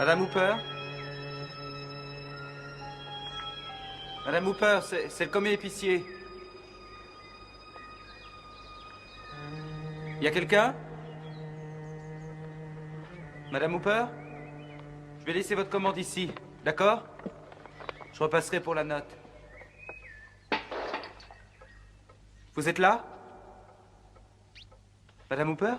Madame Hooper? Madame Hooper, c'est le commis épicier. Y a quelqu'un? Madame Hooper? Je vais laisser votre commande ici, d'accord? Je repasserai pour la note. Vous êtes là? Madame Hooper?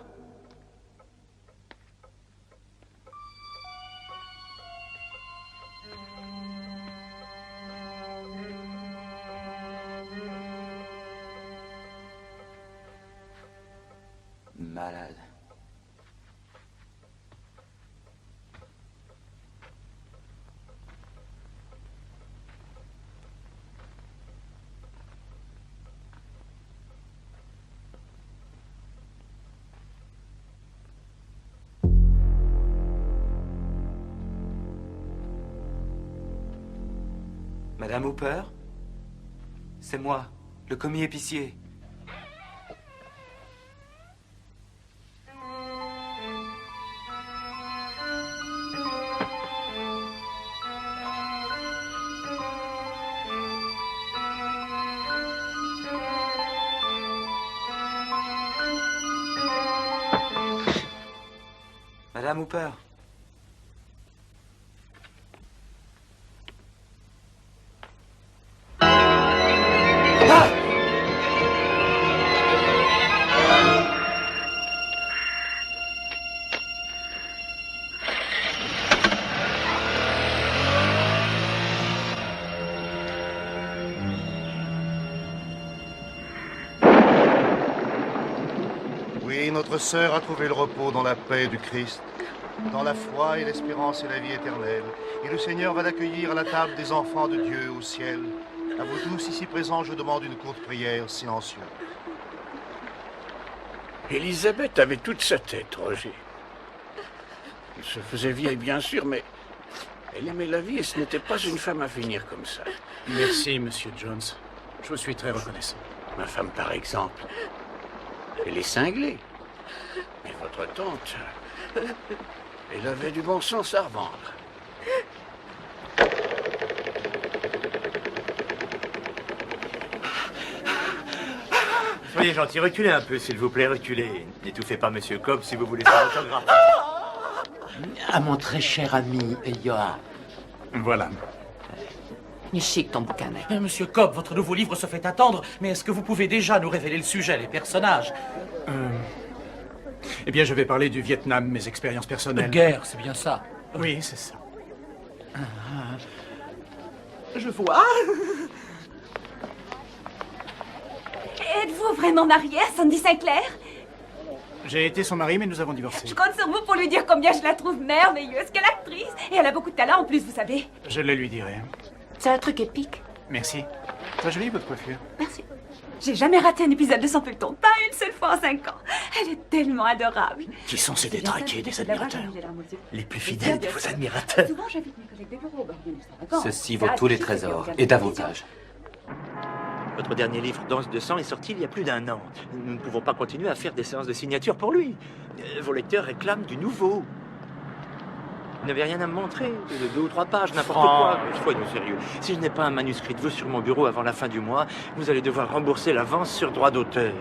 Malade. Madame Hooper? C'est moi, le commis épicier. Madame Hooper. Oui, notre sœur a trouvé le repos dans la paix du Christ, dans la foi et l'espérance et la vie éternelle. Et le Seigneur va l'accueillir à la table des enfants de Dieu au ciel. À vous tous ici présents, je demande une courte prière silencieuse. Élisabeth avait toute sa tête, Roger. Elle se faisait vieille, bien sûr, mais elle aimait la vie et ce n'était pas une femme à finir comme ça. Merci, Monsieur Jones. Je vous suis très reconnaissant. Ma femme, par exemple, elle est cinglée. Mais votre tante, elle avait du bon sens à revendre. Soyez gentil, reculez un peu, s'il vous plaît, reculez. N'étouffez pas Monsieur Cobb si vous voulez son autographe. À mon très cher ami Johan. Voilà. Il est chic ton bouquin, mec. Monsieur Cobb, votre nouveau livre se fait attendre, mais est-ce que vous pouvez déjà nous révéler le sujet, les personnages? Eh bien, je vais parler du Vietnam, mes expériences personnelles. Guerre, c'est bien ça. Oui, c'est ça. Je vois. Êtes-vous vraiment marié à Sandy Sinclair? J'ai été son mari, mais nous avons divorcé. Je compte sur vous pour lui dire combien je la trouve merveilleuse. Quelle actrice! Et elle a beaucoup de talent en plus, vous savez. Je le lui dirai. C'est un truc épique. Merci. Très jolie, votre coiffure. Merci. J'ai jamais raté un épisode de son feuilleton. Pas une seule fois en 5 ans. Elle est tellement adorable. Qui sont ces détraqués des admirateurs? Les plus fidèles de vos admirateurs. Souvent, j'invite mes collègues de bureau. D'accord. Ceci vaut tous les trésors, et davantage. Votre dernier livre, Danse de sang, est sorti il y a plus d'1 an. Nous ne pouvons pas continuer à faire des séances de signature pour lui. Vos lecteurs réclament du nouveau. Vous n'avez rien à me montrer, de 2 ou 3 pages, n'importe quoi. Soyons sérieux. Si je n'ai pas un manuscrit de vous sur mon bureau avant la fin du mois, vous allez devoir rembourser l'avance sur droit d'auteur.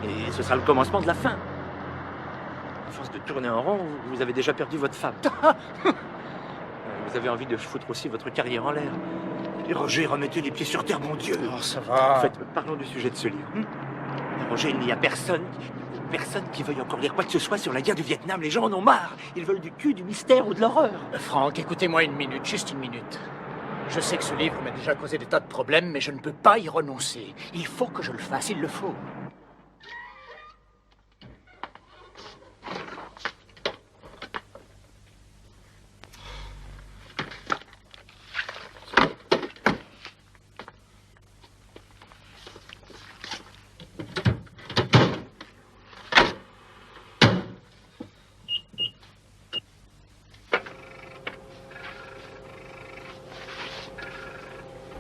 Et ce sera le commencement de la fin. À force de tourner en rond, vous avez déjà perdu votre femme. Vous avez envie de foutre aussi votre carrière en l'air. Et Roger, remettez les pieds sur terre, mon Dieu. Oh, ça va. En fait, parlons du sujet de ce livre. Roger, il n'y a personne qui veuille encore lire quoi que ce soit sur la guerre du Vietnam. Les gens en ont marre. Ils veulent du cul, du mystère ou de l'horreur. Franck, écoutez-moi une minute, juste une minute. Je sais que ce livre m'a déjà causé des tas de problèmes, mais je ne peux pas y renoncer. Il faut que je le fasse, il le faut.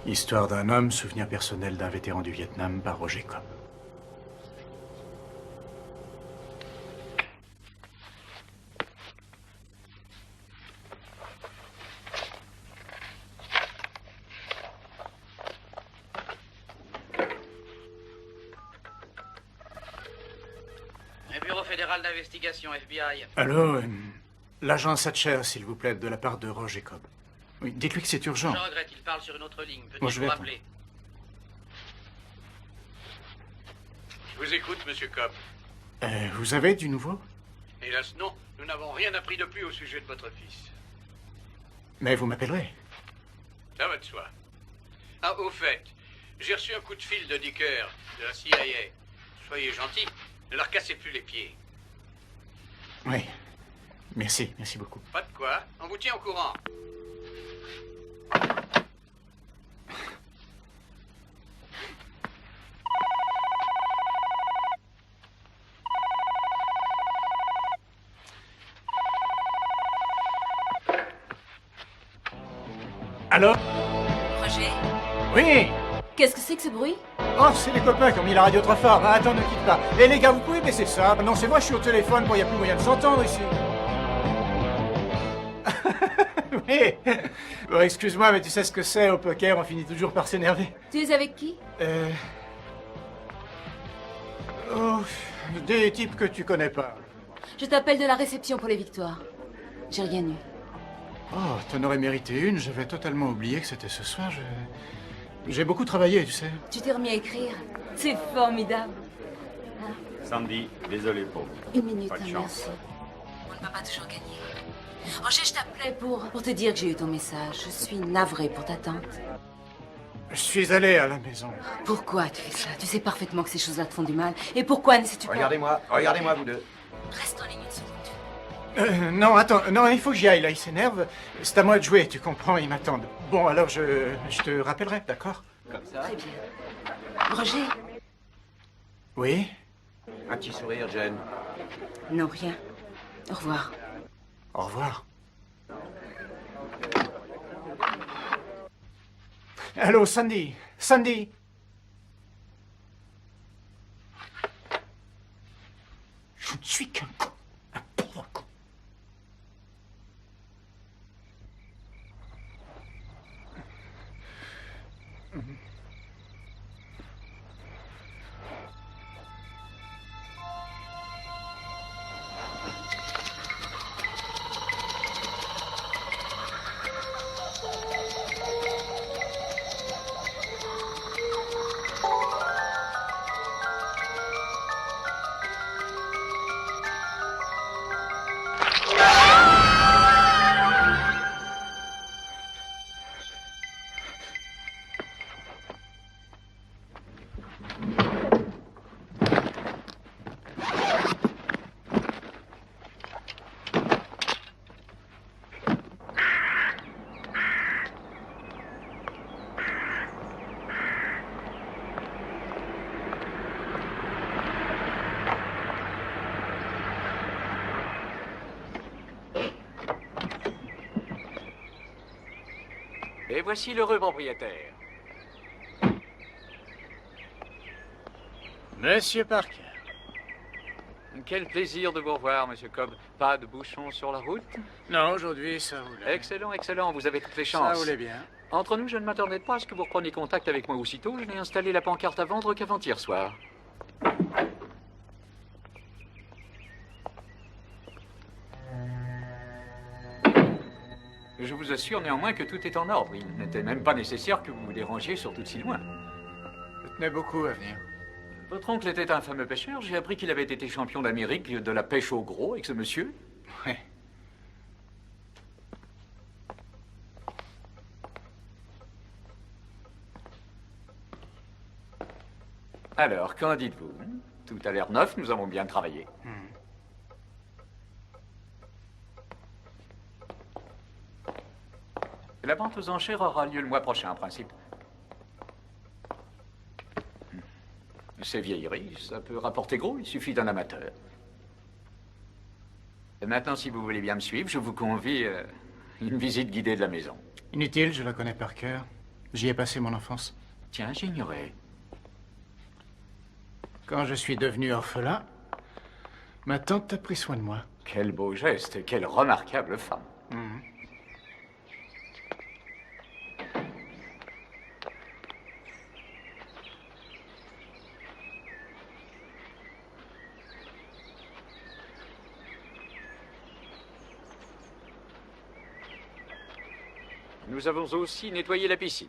Histoire d'un homme, souvenir personnel d'un vétéran du Vietnam par Roger Cobb. fédéral d'investigation, FBI. Allô, l'agent Satcher, s'il vous plaît, de la part de Roger Cobb. Oui, dites-lui que c'est urgent. Je regrette, il parle sur une autre ligne. Peut-il Bon, je vais vous attendre. rappeler? Je vous écoute, monsieur Cobb. Vous avez du nouveau? Hélas, non. Nous n'avons rien appris de plus au sujet de votre fils. Mais vous m'appellerez. Ça va de soi. Ah, au fait, j'ai reçu un coup de fil de Dicker, de la CIA. Soyez gentil, ne leur cassez plus les pieds. Oui. Merci beaucoup. Pas de quoi, on vous tient au courant. Allô? Roger, Oui! qu'est-ce que c'est que ce bruit? Oh, c'est les copains qui ont mis la radio trop fort. Attends, ne quitte pas. Eh les gars, vous pouvez baisser ça? Non, c'est moi, je suis au téléphone, il n'y a plus moyen de s'entendre ici. Oui. Bon, excuse-moi, mais tu sais ce que c'est, au poker, on finit toujours par s'énerver. Tu es avec qui? Oh, des types que tu connais pas. Je t'appelle de la réception pour les victoires. J'ai rien eu. Oh, t'en aurais mérité une, j'avais totalement oublié que c'était ce soir, J'ai beaucoup travaillé, tu sais. Tu t'es remis à écrire. C'est formidable. Sandy, désolé pour vous. Une minute, Pas de hein, chance. merci. On ne peut pas toujours gagner. Roger, je t'appelais pour te dire que j'ai eu ton message. Je suis navrée pour ta tante. Je suis allé à la maison. Pourquoi tu fais ça? Tu sais parfaitement que ces choses-là te font du mal. Et pourquoi ne sais-tu pas? Regardez-moi vous deux. Reste en ligne une seconde. Non, attends, non, il faut que j'y aille, là, il s'énerve. C'est à moi de jouer, tu comprends, ils m'attendent. Bon, alors je te rappellerai, d'accord? Comme ça. Très bien. Roger? Oui? Un petit sourire, Jen. Non, rien. Au revoir. Au revoir. Allô, Sandy? Sandy? Je ne suis qu'un con. Un pauvre con. Et voici l'heureux propriétaire. Monsieur Parker. Quel plaisir de vous revoir, monsieur Cobb. Pas de bouchons sur la route? Non, aujourd'hui, ça roulait. Excellent, excellent. Vous avez toutes les Ça chances. roulait bien. Entre nous, je ne m'attendais pas à ce que vous repreniez contact avec moi aussitôt. Je n'ai installé la pancarte à vendre qu'avant-hier soir. Je vous assure néanmoins que tout est en ordre. Il n'était même pas nécessaire que vous vous dérangiez, surtout de si loin. Je tenais beaucoup à venir. Votre oncle était un fameux pêcheur. J'ai appris qu'il avait été champion d'Amérique de la pêche au gros avec ce monsieur. Ouais. Alors, qu'en dites-vous? Tout a l'air neuf, nous avons bien travaillé. La vente aux enchères aura lieu le mois prochain, en principe. Ces vieilleries, ça peut rapporter gros, il suffit d'un amateur. Et maintenant, si vous voulez bien me suivre, je vous convie à une visite guidée de la maison. Inutile, je la connais par cœur. J'y ai passé mon enfance. Tiens, j'ignorais. Quand je suis devenu orphelin, ma tante a pris soin de moi. Quel beau geste et quelle remarquable femme. Nous avons aussi nettoyé la piscine.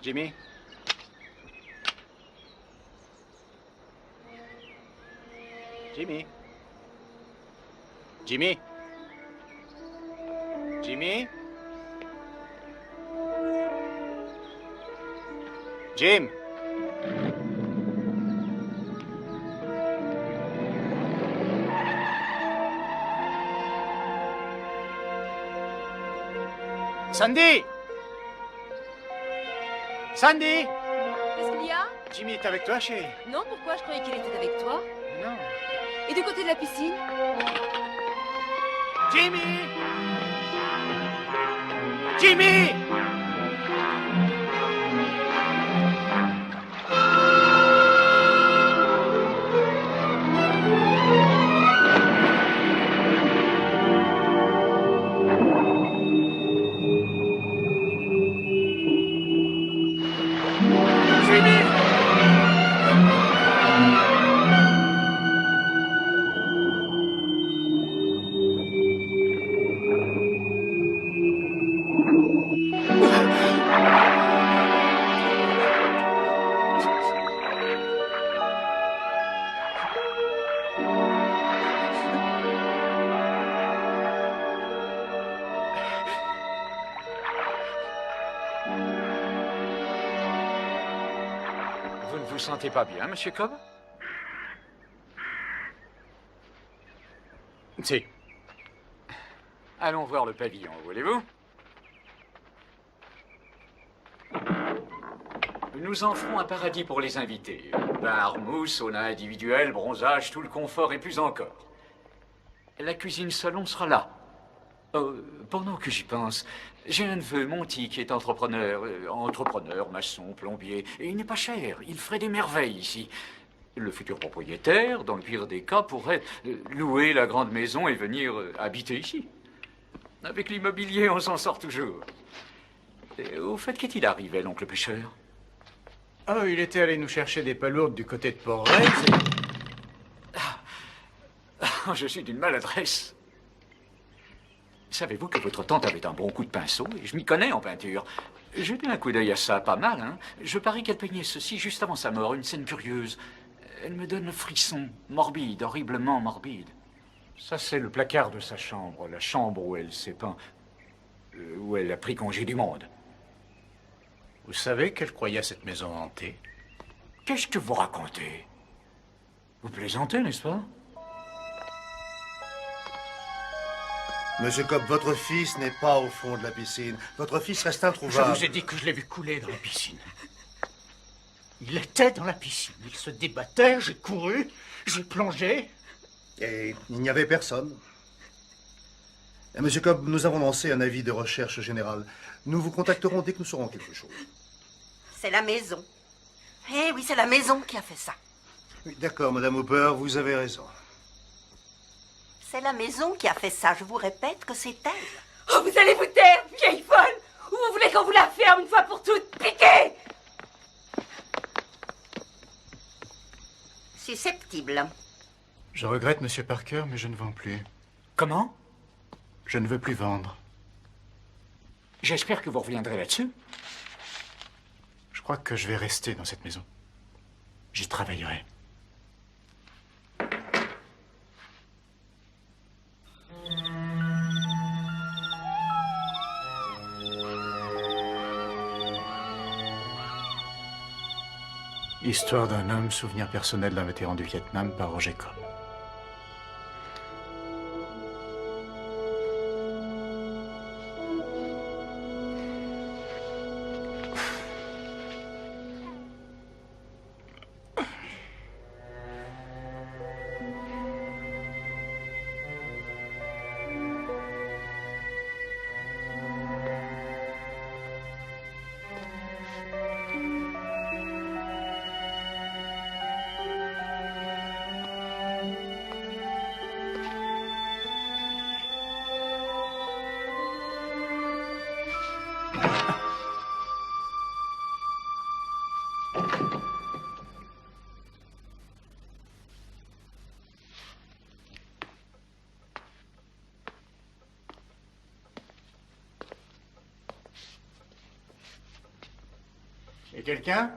Jimmy? Jimmy? Jimmy? Jimmy? Jim? Sandy? Sandy? Qu'est-ce qu'il y a? Jimmy est avec toi, chérie? Non, pourquoi? Je croyais qu'il était avec toi. Non. Et du côté de la piscine? Jimmy! Jimmy! Vous ne vous sentez pas bien, Monsieur Cobb? Si. Allons voir le pavillon, voulez-vous? Nous en ferons un paradis pour les invités. Bar, mousse, sauna individuel, bronzage, tout le confort et plus encore. La cuisine-salon sera là. Pendant que j'y pense, j'ai un neveu, Monty, qui est entrepreneur, maçon, plombier, et il n'est pas cher. Il ferait des merveilles ici. Le futur propriétaire, dans le pire des cas, pourrait louer la grande maison et venir habiter ici. Avec l'immobilier, on s'en sort toujours. Et au fait, qu'est-il arrivé, l'oncle pêcheur? Oh, il était allé nous chercher des palourdes du côté de Port-Rex et... Ah, je suis d'une maladresse. Savez-vous que votre tante avait un bon coup de pinceau? Et je m'y connais en peinture. Jetez un coup d'œil à ça, pas mal, hein? Je parie qu'elle peignait ceci juste avant sa mort, une scène curieuse. Elle me donne le frisson, morbide, horriblement morbide. Ça, c'est le placard de sa chambre, la chambre où elle s'est peint, où elle a pris congé du monde. Vous savez qu'elle croyait à cette maison hantée? Qu'est-ce que vous racontez? Vous plaisantez, n'est-ce pas? Monsieur Cobb, votre fils n'est pas au fond de la piscine. Votre fils reste Je introuvable. vous ai dit que je l'ai vu couler dans la piscine. Il était dans la piscine. Il se débattait, j'ai couru, j'ai plongé. Et il n'y avait personne. Et Monsieur Cobb, nous avons lancé un avis de recherche générale. Nous vous contacterons dès que nous saurons quelque chose. C'est la maison. Eh oui, c'est la maison qui a fait ça. Oui, d'accord, Madame Hooper, vous avez raison. C'est la maison qui a fait ça. Je vous répète que c'est elle. Oh, vous allez vous taire, vieille folle! Ou vous voulez qu'on vous la ferme une fois pour toutes? Piquez! Susceptible. Je regrette, Monsieur Parker, mais je ne vends plus. Comment? Je ne veux plus vendre. J'espère que vous reviendrez là-dessus. Je crois que je vais rester dans cette maison. J'y travaillerai. Histoire d'un homme, souvenir personnel d'un vétéran du Vietnam par Roger Cobb. Et quelqu'un?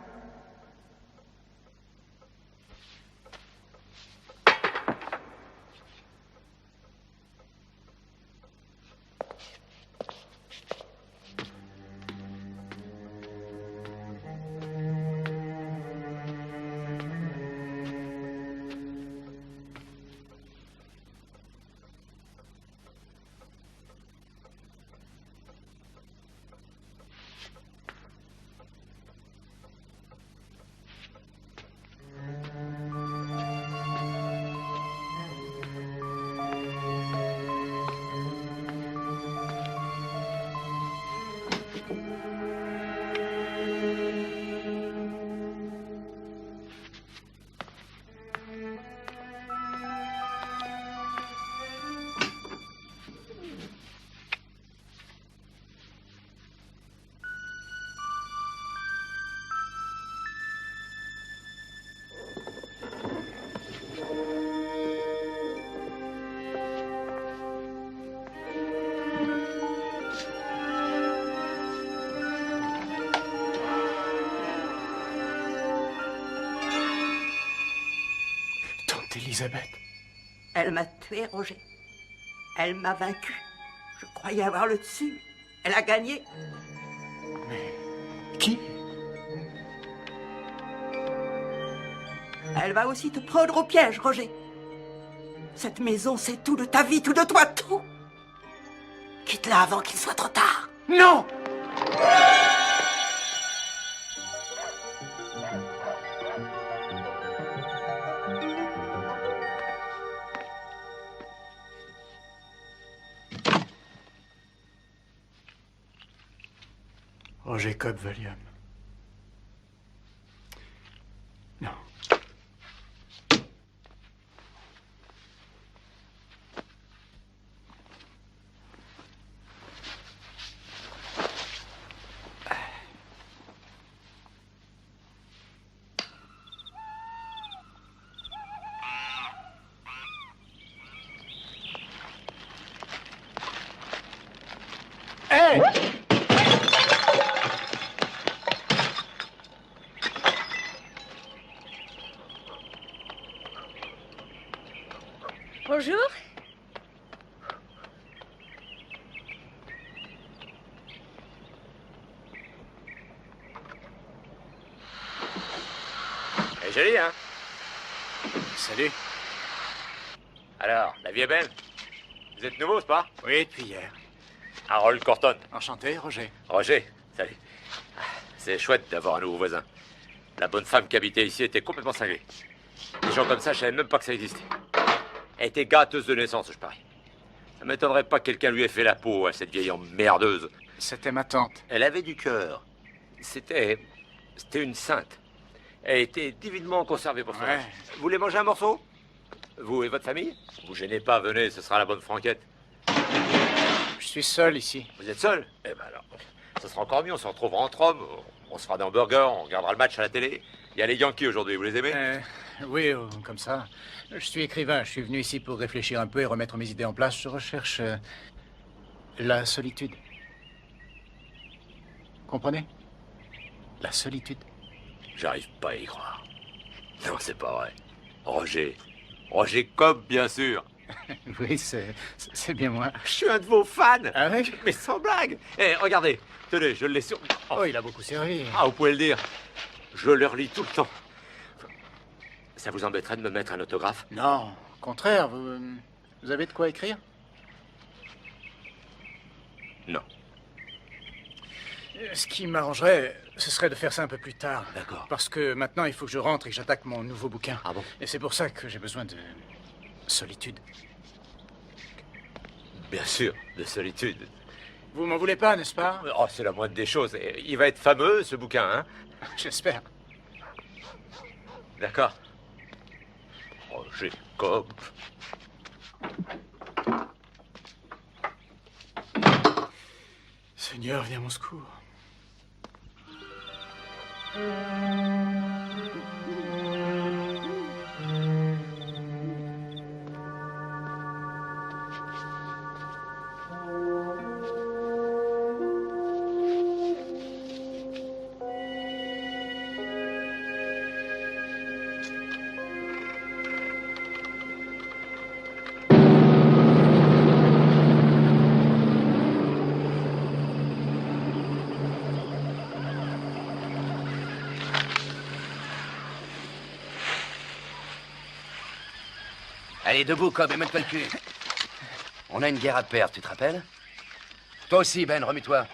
Elisabeth. Elle m'a tué, Roger. Elle m'a vaincu. Je croyais avoir le dessus. Elle a gagné. Mais qui? Elle va aussi te prendre au piège, Roger. Cette maison, c'est tout de ta vie, tout de toi, tout. Quitte-la avant qu'il soit trop tard. Non! Roger Cobb Valium. Non. Hey! Bonjour. Elle est jolie, hein? Salut. Alors, la vie est belle? Vous êtes nouveau, c'est pas? Oui, depuis hier. Harold Corton. Enchanté, Roger. Roger, salut. C'est chouette d'avoir un nouveau voisin. La bonne femme qui habitait ici était complètement cinglée. Des gens comme ça, je savais même pas que ça existait. Elle était gâteuse de naissance, je parie. Ça m'étonnerait pas que quelqu'un lui ait fait la peau à cette vieille emmerdeuse. C'était ma tante. Elle avait du cœur. C'était une sainte. Elle était divinement conservée pour ça. Ouais. Vous voulez manger un morceau? Vous et votre famille? Vous gênez pas, venez, ce sera la bonne franquette. Je suis seul ici. Vous êtes seul? Eh ben alors, ça sera encore mieux, on se retrouvera entre hommes, on se fera des hamburgers, on regardera le match à la télé. Il y a les Yankees aujourd'hui, vous les aimez? Oui, comme ça. Je suis écrivain, je suis venu ici pour réfléchir un peu et remettre mes idées en place. Je recherche la solitude. Comprenez? La solitude. J'arrive pas à y croire. Non, c'est pas vrai. Roger Cobb, bien sûr. Oui, c'est bien moi. Je suis un de vos fans. Ah oui? Mais sans blague. Eh, regardez, tenez, je l'ai sur... Oh, il a beaucoup servi. Ah, vous pouvez le dire. Je le relis tout le temps. Ça vous embêterait de me mettre un autographe? Non, au contraire, vous avez de quoi écrire? Non. Ce qui m'arrangerait, ce serait de faire ça un peu plus tard. D'accord. Parce que maintenant, il faut que je rentre et que j'attaque mon nouveau bouquin. Ah bon? Et c'est pour ça que j'ai besoin de solitude. Bien sûr, de solitude. Vous m'en voulez pas, n'est-ce pas? Oh, c'est la moindre des choses. Il va être fameux, ce bouquin, hein? J'espère. D'accord. Roger Cobb. Seigneur, viens à mon secours. Allez, debout, Cobb, et mets-toi le cul. On a une guerre à perdre, tu te rappelles? Toi aussi, Ben, remue-toi.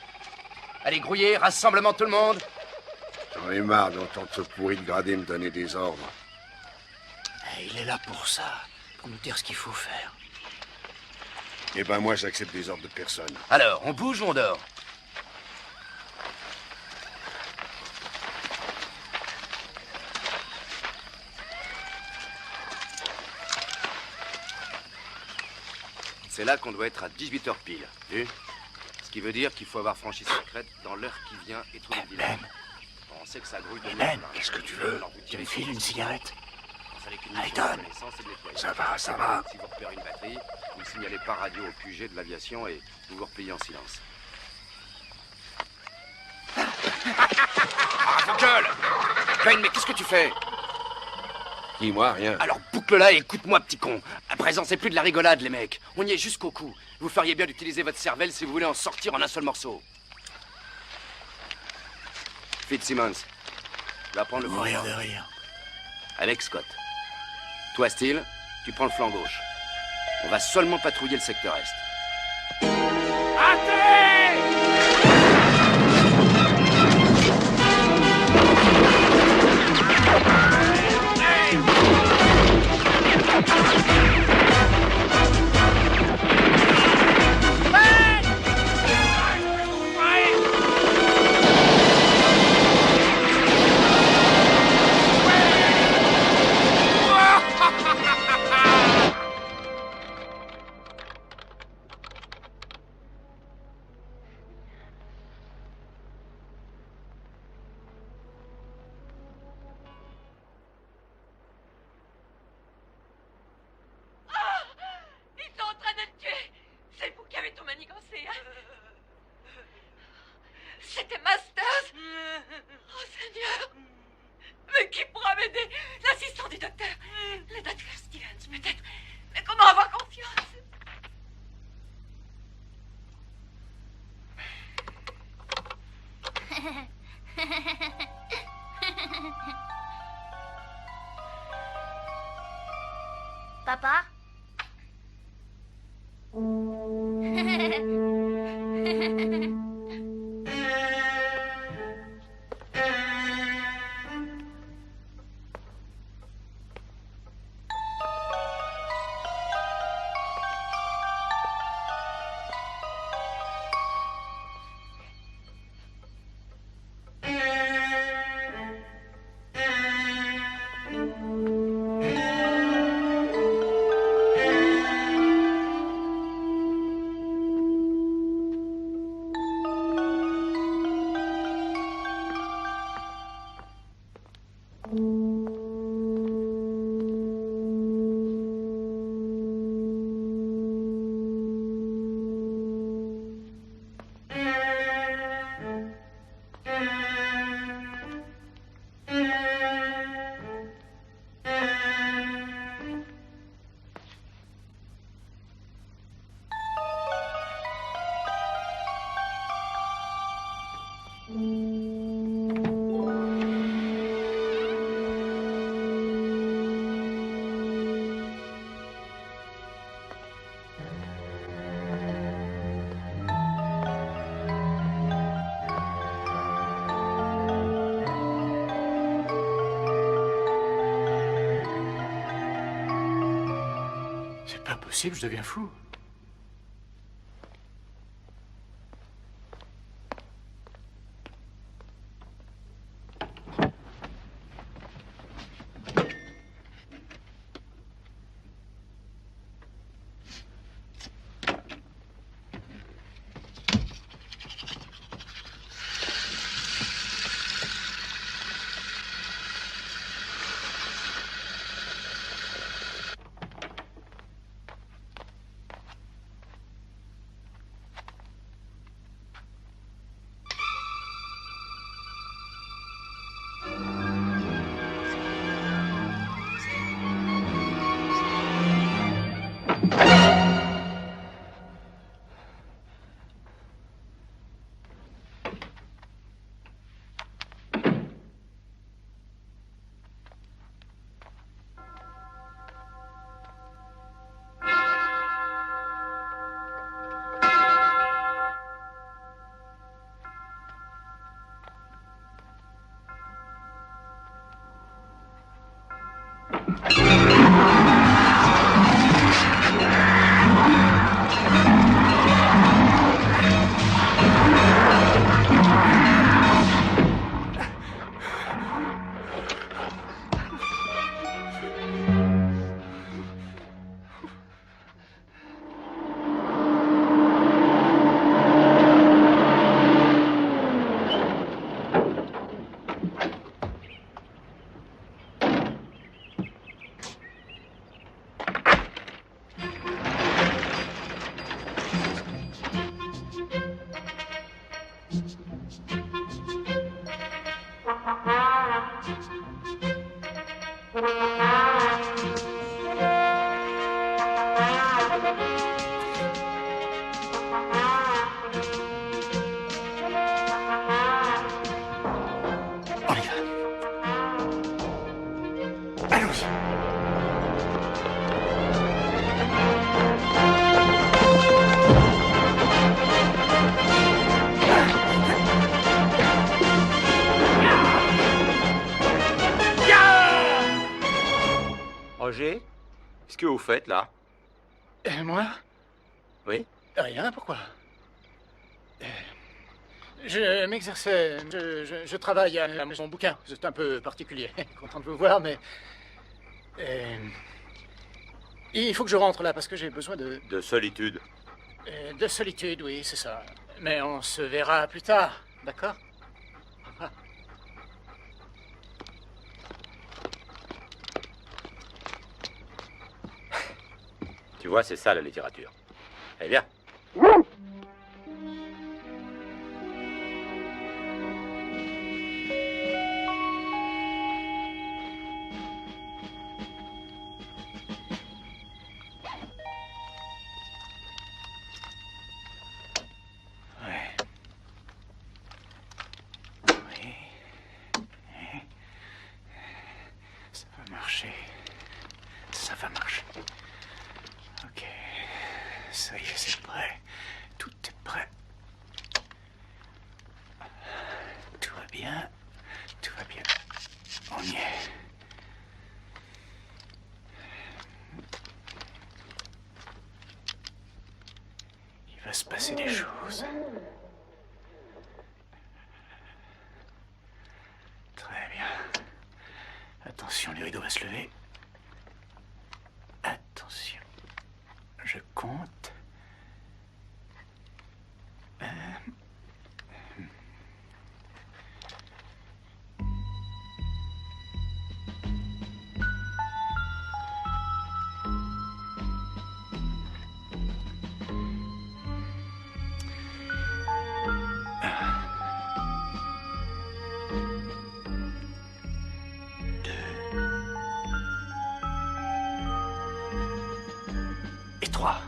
Allez, grouiller, rassemblement de tout le monde. J'en ai marre d'entendre ce pourri de gradé me donner des ordres. Il est là pour ça, pour nous dire ce qu'il faut faire. Eh ben, moi, j'accepte des ordres de personne. Alors, on bouge ou on dort? C'est là qu'on doit être à 18h pile, vu? Ce qui veut dire qu'il faut avoir franchi cette crête dans l'heure qui vient et trouver le village. On sait que ça grouille de Ben, qu'est-ce que tu veux? Tu me files une cigarette? Allez, donne. Ça va, ça va. Si vous repérez une batterie, vous le signalez par radio au QG de l'aviation et vous vous repliez en silence. Ah, gueule! Ben, mais qu'est-ce que tu fais? Dis-moi, rien. Alors boucle-la et écoute-moi, petit con. À présent, c'est plus de la rigolade, les mecs. On y est jusqu'au cou. Vous feriez bien d'utiliser votre cervelle si vous voulez en sortir en un seul morceau. Fitzsimmons, tu vas prendre le flanc. Mourir de rire. Alex Scott. Toi, Steele, tu prends le flanc gauche. On va seulement patrouiller le secteur est. C'était Masters. Oh Seigneur. Mais qui pourra m'aider? L'assistant du docteur. Le docteur Stevens, peut-être. Mais comment avoir confiance? Papa? C'est pas possible, je deviens fou. Roger, qu'est-ce que vous faites là? Moi? Oui? Rien, pourquoi? Je m'exerçais, je travaille à mon bouquin, c'est un peu particulier, content de vous voir, mais... il faut que je rentre là, parce que j'ai besoin de... De solitude. De solitude, oui, c'est ça. Mais on se verra plus tard, d'accord? Au revoir. Tu vois, c'est ça la littérature. Eh bien. Ça va marcher. Ça va marcher. Ok. Ça y est, c'est prêt. Tout est prêt. Tout va bien. Tout va bien. On y est. Il va se passer des choses. Très bien. Attention, le rideau va se lever. Attention. Je compte. Et 3.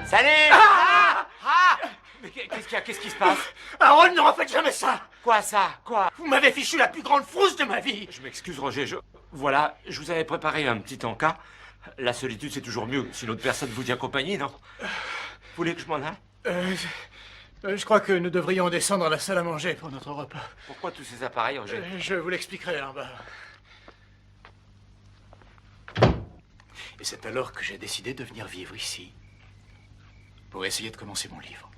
Salut! Mais qu'est-ce qu'il y a? Qu'est-ce qui se passe? Harold, ne refaites jamais ça! Quoi ça? Quoi? Vous m'avez fichu la plus grande frousse de ma vie! Je m'excuse, Roger, Voilà, je vous avais préparé un petit encas. La solitude, c'est toujours mieux si l'autre personne vous tient compagnie, non? Vous voulez que je m'en aille? Je crois que nous devrions descendre à la salle à manger pour notre repas. Pourquoi tous ces appareils, Roger? Je vous l'expliquerai en bas. Et c'est alors que j'ai décidé de venir vivre ici. Pour essayer de commencer mon livre.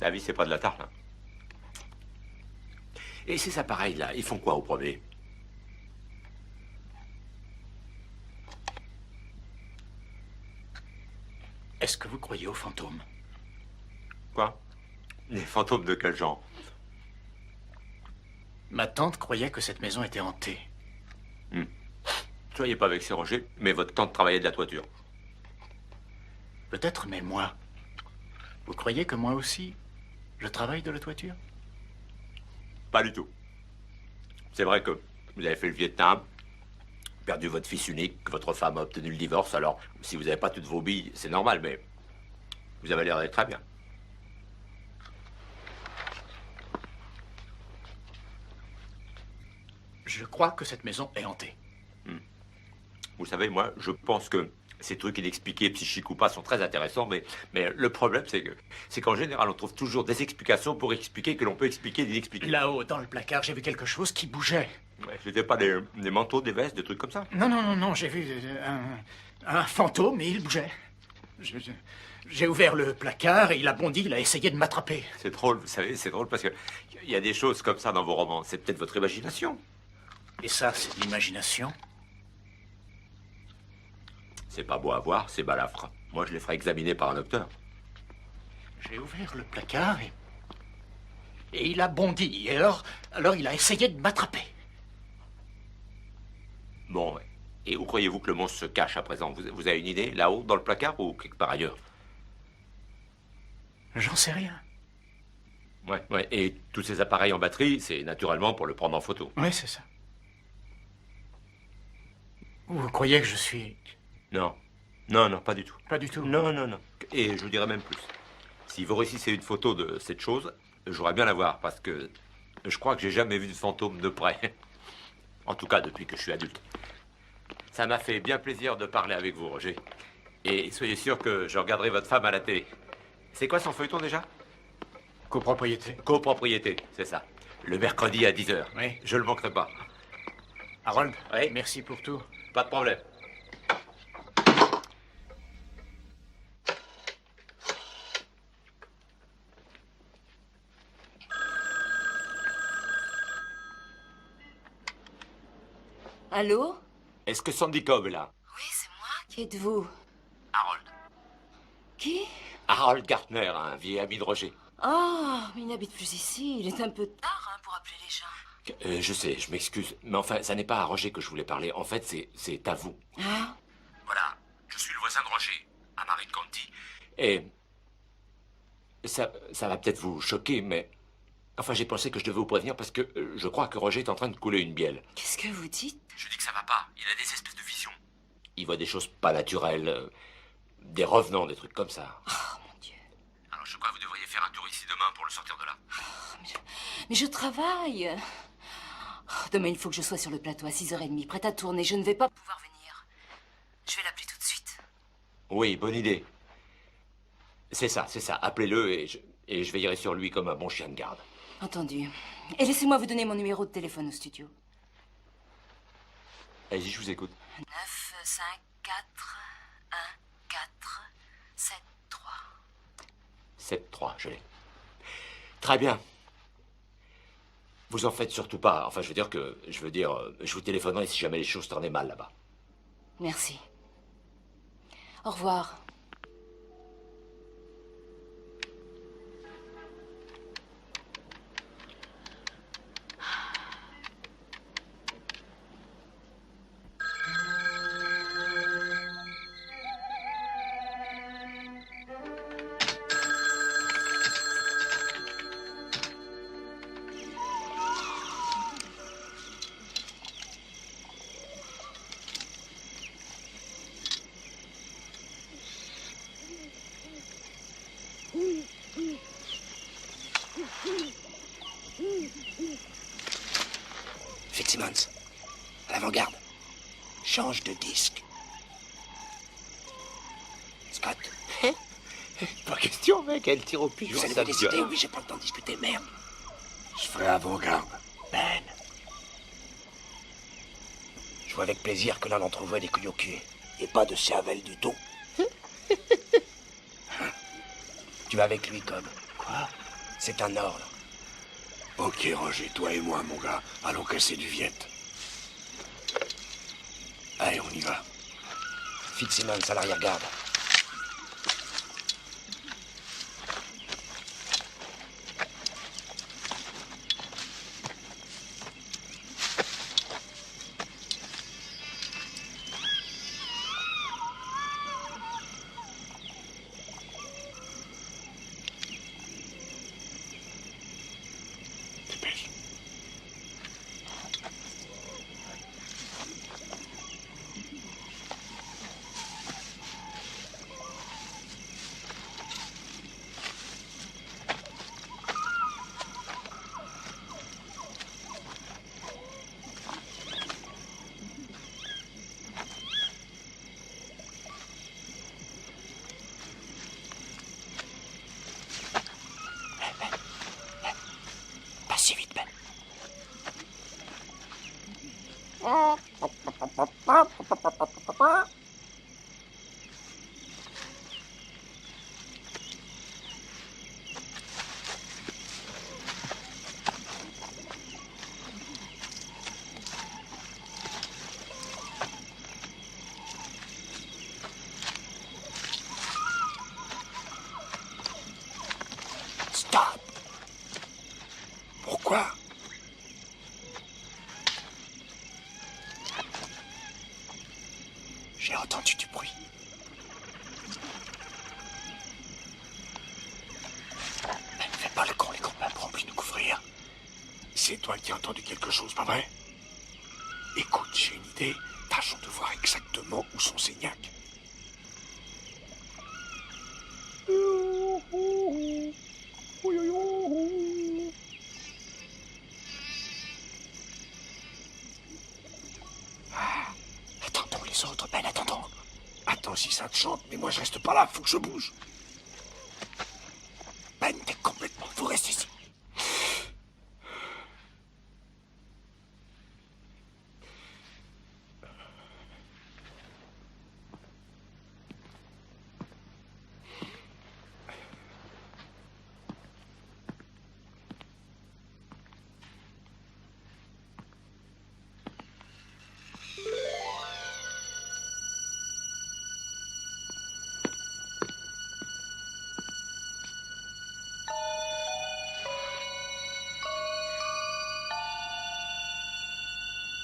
La vie, c'est pas de la tarte, hein. Et ces appareils-là, ils font quoi au premier? Est-ce que vous croyez aux fantômes? Quoi? Les fantômes de quel genre? Ma tante croyait que cette maison était hantée. Soyez pas vexé, Roger, mais votre tante travaillait de la toiture. Peut-être, mais moi. Vous croyez que moi aussi, je travaille de la toiture? Pas du tout. C'est vrai que vous avez fait le Vietnam, perdu votre fils unique, que votre femme a obtenu le divorce, alors si vous n'avez pas toutes vos billes, c'est normal, mais vous avez l'air d'aller très bien. Je crois que cette maison est hantée. Vous savez, moi, je pense que ces trucs inexpliqués, psychiques ou pas, sont très intéressants, mais le problème, c'est qu'en général, on trouve toujours des explications pour expliquer que l'on peut expliquer l'inexpliqué. Là-haut, dans le placard, j'ai vu quelque chose qui bougeait. Ouais, c'était pas des manteaux, des vestes, des trucs comme ça? Non, j'ai vu un fantôme et il bougeait. J'ai ouvert le placard et il a bondi, il a essayé de m'attraper. C'est drôle, vous savez, c'est drôle parce que il y a des choses comme ça dans vos romans. C'est peut-être votre imagination. Et ça, c'est de l'imagination? C'est pas beau à voir, c'est balafre. Moi, je les ferai examiner par un docteur. J'ai ouvert le placard et il a bondi. Et alors il a essayé de m'attraper. Bon, et où croyez-vous que le monstre se cache à présent? Vous avez une idée, là-haut, dans le placard ou quelque part ailleurs? J'en sais rien. Ouais, et tous ces appareils en batterie, c'est naturellement pour le prendre en photo. Oui, c'est ça. Vous croyez que je suis... Non, pas du tout. Pas du tout? Non. Et je vous dirais même plus. Si vous réussissez une photo de cette chose, j'aurais bien la voir, parce que je crois que j'ai jamais vu de fantôme de près. En tout cas, depuis que je suis adulte. Ça m'a fait bien plaisir de parler avec vous, Roger. Et soyez sûr que je regarderai votre femme à la télé. C'est quoi son feuilleton déjà? Copropriété. Copropriété, c'est ça. Le mercredi à 10h. Oui. Je le manquerai pas. Harold, oui? Merci pour tout. Pas de problème. Allô? Est-ce que Sandy Cobb est là? Oui, c'est moi. Qui êtes-vous? Harold. Qui? Harold Gartner, un vieil ami de Roger. Ah, mais il n'habite plus ici. Il est un peu tard pour appeler les gens. Je sais, je m'excuse. Mais enfin, ça n'est pas à Roger que je voulais parler. En fait, c'est à vous. Ah? Voilà, je suis le voisin de Roger, à Marine County. Et ça va peut-être vous choquer, mais... Enfin, j'ai pensé que je devais vous prévenir parce que je crois que Roger est en train de couler une bielle. Qu'est-ce que vous dites? Je dis que ça va pas. Il a des espèces de visions. Il voit des choses pas naturelles, des revenants, des trucs comme ça. Oh, mon Dieu. Alors, je crois que vous devriez faire un tour ici demain pour le sortir de là. Mais je travaille. Oh, demain, il faut que je sois sur le plateau à 6h30, prête à tourner. Je ne vais pas pouvoir venir. Je vais l'appeler tout de suite. Oui, bonne idée. C'est ça. Appelez-le et je veillerai sur lui comme un bon chien de garde. Entendu. Et laissez-moi vous donner mon numéro de téléphone au studio. Allez-y, je vous écoute. 9 5 4 1 4 7 3. 7-3, je l'ai. Très bien. Vous en faites surtout pas. Enfin, je vous téléphonerai si jamais les choses tournaient mal là-bas. Merci. Au revoir. Fitzsimmons, à l'avant-garde. Change de disque. Scott. Pas question, mec, elle tire au pigeon. Vous allez vous décider? Oui, j'ai pas le temps de discuter, merde. Je ferai avant-garde. Ben. Je vois avec plaisir que l'un d'entre vous a des couilles au cul. Et pas de cervelle du tout. Tu vas avec lui, Cobb. Quoi? C'est un ordre. Ok, Roger, toi et moi, mon gars. Allons casser du Viet. Allez, on y va. Fitzsimmons à l'arrière-garde. Stop. Pourquoi? J'ai entendu du bruit. Ne fais pas le con, les copains pourront plus nous couvrir. C'est toi qui as entendu quelque chose, pas vrai? Écoute, j'ai une idée. Tâchons de voir exactement où sont ces gnacs. Attendons les autres, Ben, attendons. Attends si ça te chante, mais moi je reste pas là, faut que je bouge. Ben, t'es complètement fou, reste ici.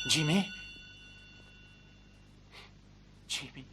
Jimmy? Jimmy?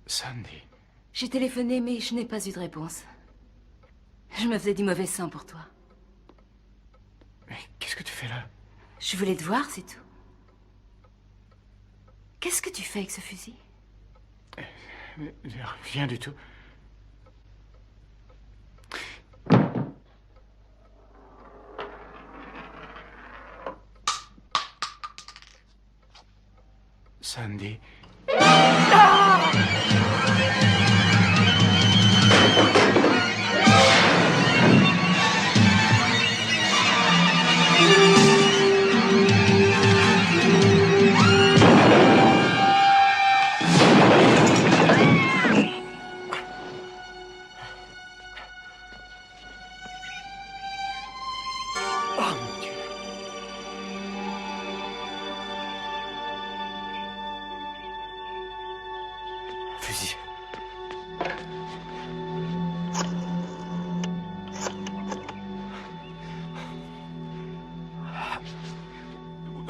Sandy. J'ai téléphoné, mais je n'ai pas eu de réponse. Je me faisais du mauvais sang pour toi. Mais qu'est-ce que tu fais là? Je voulais te voir, c'est tout. Qu'est-ce que tu fais avec ce fusil? Rien du tout. Sandy. Fusil.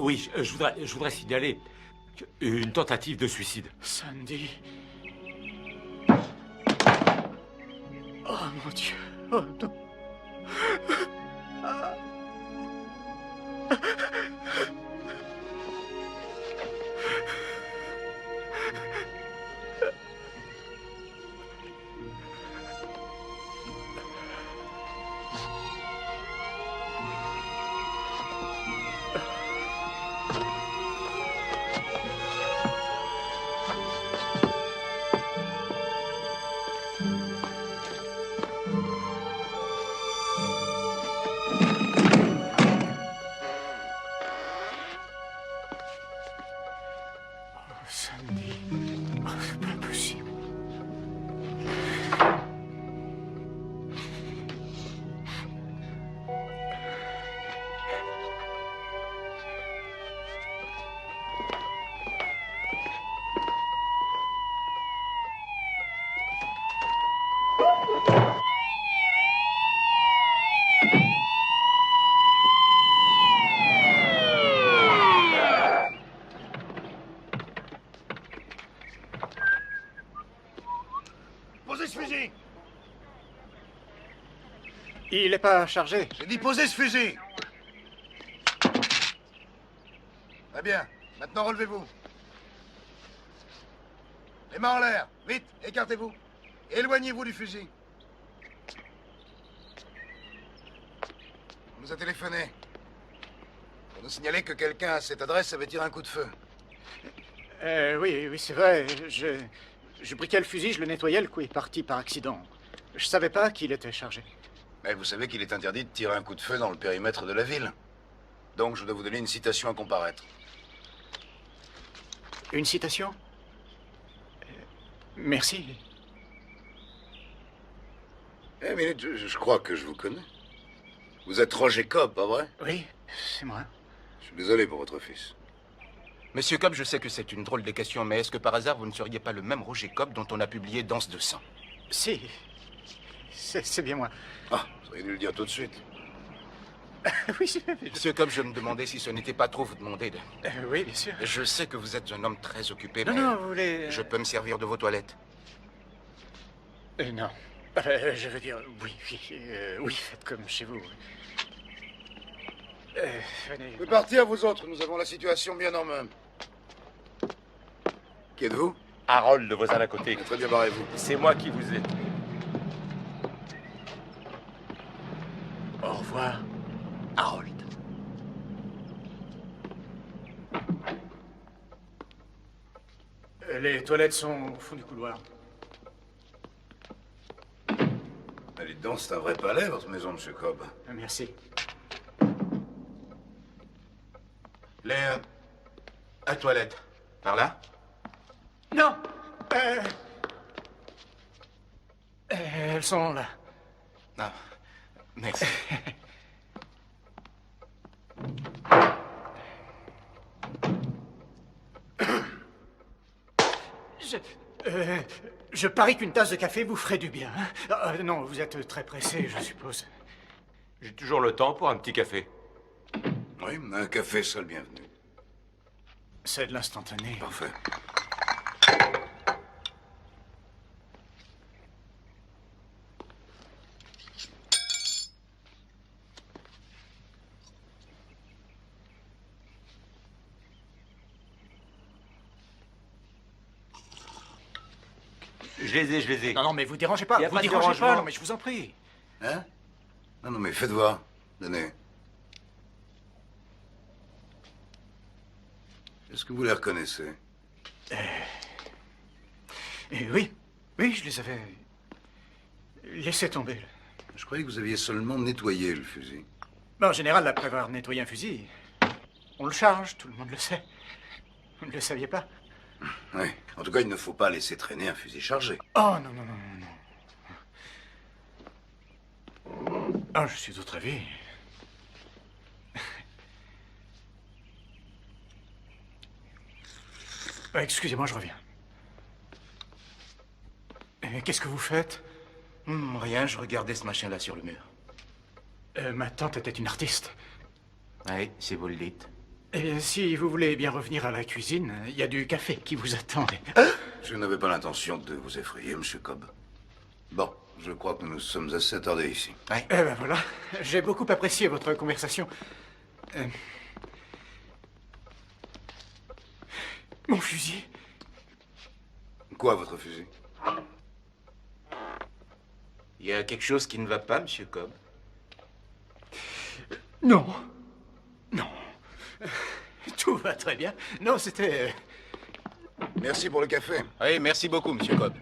Oui, je voudrais signaler une tentative de suicide. Sandy. Oh mon Dieu. Oh non. Sandy. Oh, c'est pas possible. Posez ce fusil! Il n'est pas chargé. J'ai dit posez ce fusil! Très bien. Maintenant, relevez-vous. Les mains en l'air. Vite, écartez-vous. Éloignez-vous du fusil. On nous a téléphoné. Pour nous signaler que quelqu'un à cette adresse avait tiré un coup de feu. Oui, c'est vrai. Je briquais le fusil, je le nettoyais, le coup est parti par accident. Je savais pas qu'il était chargé. Mais vous savez qu'il est interdit de tirer un coup de feu dans le périmètre de la ville. Donc je dois vous donner une citation à comparaître. Une citation? Merci. Eh, minute, je crois que je vous connais. Vous êtes Roger Cobb, pas vrai? Oui, c'est moi. Je suis désolé pour votre fils. Monsieur Cobb, je sais que c'est une drôle de question, mais est-ce que par hasard vous ne seriez pas le même Roger Cobb dont on a publié Danse de sang? Si. C'est bien moi. Ah, vous auriez dû le dire tout de suite. Oui, Monsieur Cobb, je me demandais si ce n'était pas trop vous demander de... oui, bien sûr. Je sais que vous êtes un homme très occupé, Non, mais... non, vous voulez... Je peux me servir de vos toilettes? Non. Je veux dire, oui, faites comme chez vous. Venez. Vous pouvez partir, vous autres. Nous avons la situation bien en main. Qui êtes-vous? Harold, le voisin d'à côté. Très bien, barrez-vous. C'est moi qui vous ai... Au revoir, Harold. Les toilettes sont au fond du couloir. Allez donc, c'est un vrai palais, votre maison, monsieur Cobb. Merci. Les... à toilette. Par là? Non. Elles sont là. Ah, merci. Je parie qu'une tasse de café vous ferait du bien. Non, vous êtes très pressé, je suppose. J'ai toujours le temps pour un petit café. Oui, un café seul bienvenu. C'est de l'instantané. Parfait. Je les ai. Non, non, mais vous dérangez pas. Y a Vous pas de dérangez pas, dérangement. non, mais je vous en prie. Hein? Non, mais faites voir. Donnez. Est-ce que vous les reconnaissez? Oui, oui, je les avais laissés tomber. Là. Je croyais que vous aviez seulement nettoyé le fusil. En général, après avoir nettoyé un fusil, on le charge, tout le monde le sait. Vous ne le saviez pas? Oui. En tout cas, il ne faut pas laisser traîner un fusil chargé. Oh, non, non, non, non, non. Ah, je suis d'autre avis. Excusez-moi, je reviens. Qu'est-ce que vous faites? Rien, je regardais ce machin-là sur le mur. Ma tante était une artiste. Oui, si vous le dites. Et si vous voulez bien revenir à la cuisine, il y a du café qui vous attend. Je n'avais pas l'intention de vous effrayer, Monsieur Cobb. Bon, je crois que nous nous sommes assez attardés ici. Eh ben voilà, j'ai beaucoup apprécié votre conversation. Mon fusil. Quoi, votre fusil? Il y a quelque chose qui ne va pas, Monsieur Cobb? Non. Non. Tout va très bien. Non, c'était... Merci pour le café. Oui, merci beaucoup, Monsieur Cobb.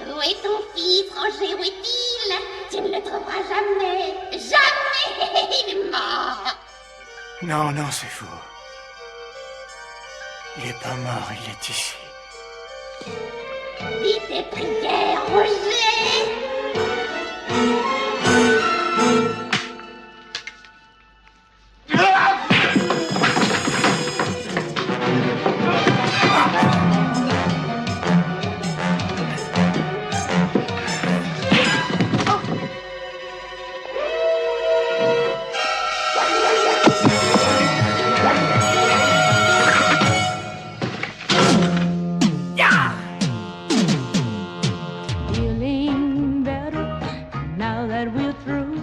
Où est ton fils, Roger? Où est-il? Tu ne le trouveras jamais. Jamais. Il est mort. Non, non, c'est faux. Il est pas mort, il est ici. Dis tes prières, Roger. Feeling better now that we're through.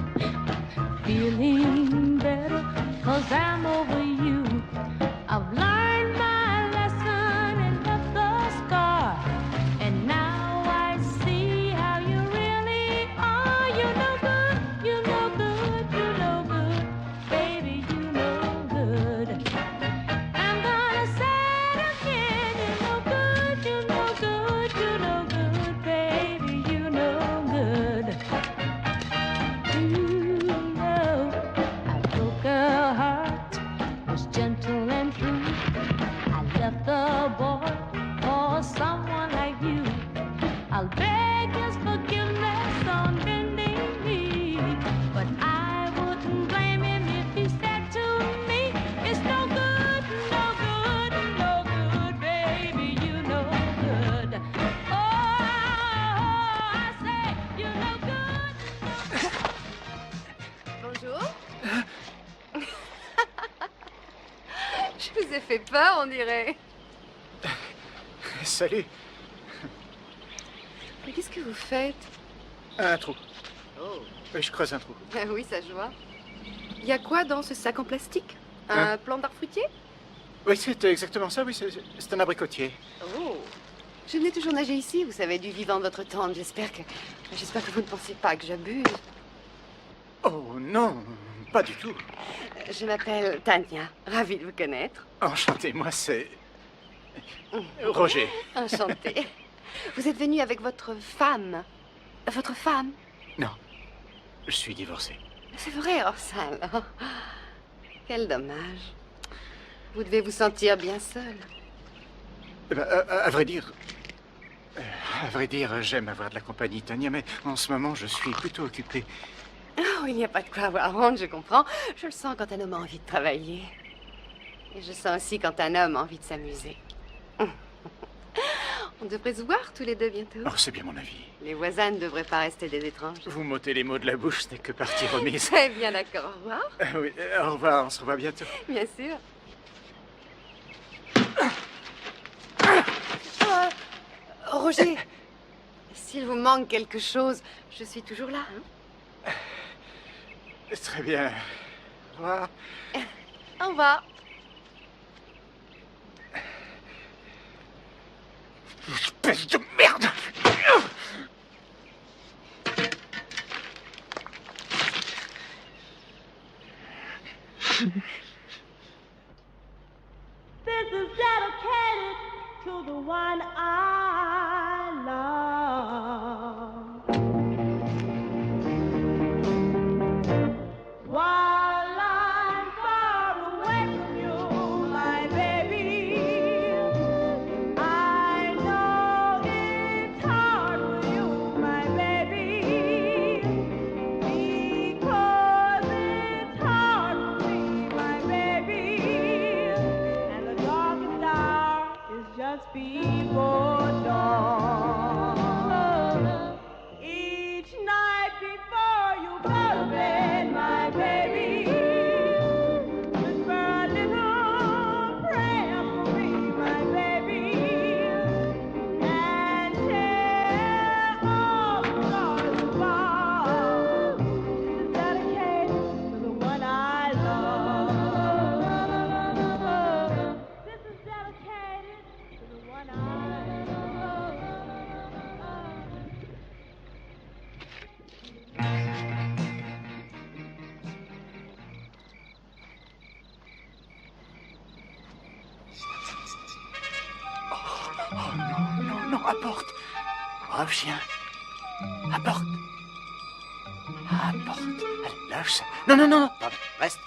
Feeling better 'cause I'm over you. I've learned my lesson and left the scar. And now I see how you really are. You're no good, you're no good, you're no good. Baby, you're no good. I'm gonna say it again. You're no good, you're no good, you're no good. Baby, you're no good. You know, I broke a heart, was gentle and true. I left the boy for someone like you. I'll beg his forgiveness on this avez fait peur, on dirait. Salut. Mais qu'est-ce que vous faites? Un trou. Oh. Oui, je creuse un trou. Ah oui, ça je vois. Il y a quoi dans ce sac en plastique? Hein? Un plant d'arbre fruitier? Oui, c'est exactement ça, oui, c'est un abricotier. Oh. Je venais toujours nager ici, vous savez, du vivant de votre tante. J'espère que vous ne pensez pas que j'abuse. Oh non, pas du tout. Je m'appelle Tania, ravie de vous connaître. Enchanté, moi c'est... Roger. Enchanté. Vous êtes venu avec votre femme. Votre femme? Non, je suis divorcé. C'est vrai, Orsan. Quel dommage. Vous devez vous sentir bien seul. Eh ben, à vrai dire... j'aime avoir de la compagnie, Tania, mais en ce moment, je suis plutôt occupé. Oh, il n'y a pas de quoi avoir honte, je comprends. Je le sens quand un homme a envie de travailler. Et je sens aussi quand un homme a envie de s'amuser. On devrait se voir tous les deux bientôt. Oh, c'est bien mon avis. Les voisins ne devraient pas rester des étrangers. Vous m'ôtez les mots de la bouche, ce n'est que partie remise. Très bien, d'accord. Au revoir. Oui, au revoir, on se revoit bientôt. Bien sûr. Roger, s'il vous manque quelque chose, je suis toujours là. Hein? Très bien. Au revoir. Au revoir. Espèce de merde! This is dedicated to the one I love. While I'm far away from you, my baby, I know it's hard for you, my baby, because it's hard for me, my baby, and the darkest hour is just before dawn. Each night before you go to bed, my baby, whisper a little prayer for me, my baby, and tell all the stories about. This is dedicated to the one I love. This is dedicated to the one I love. Oh non, non, non, apporte. Reviens. Apporte. Apporte. Allez, lâche ça. Non, non, non, non, reste.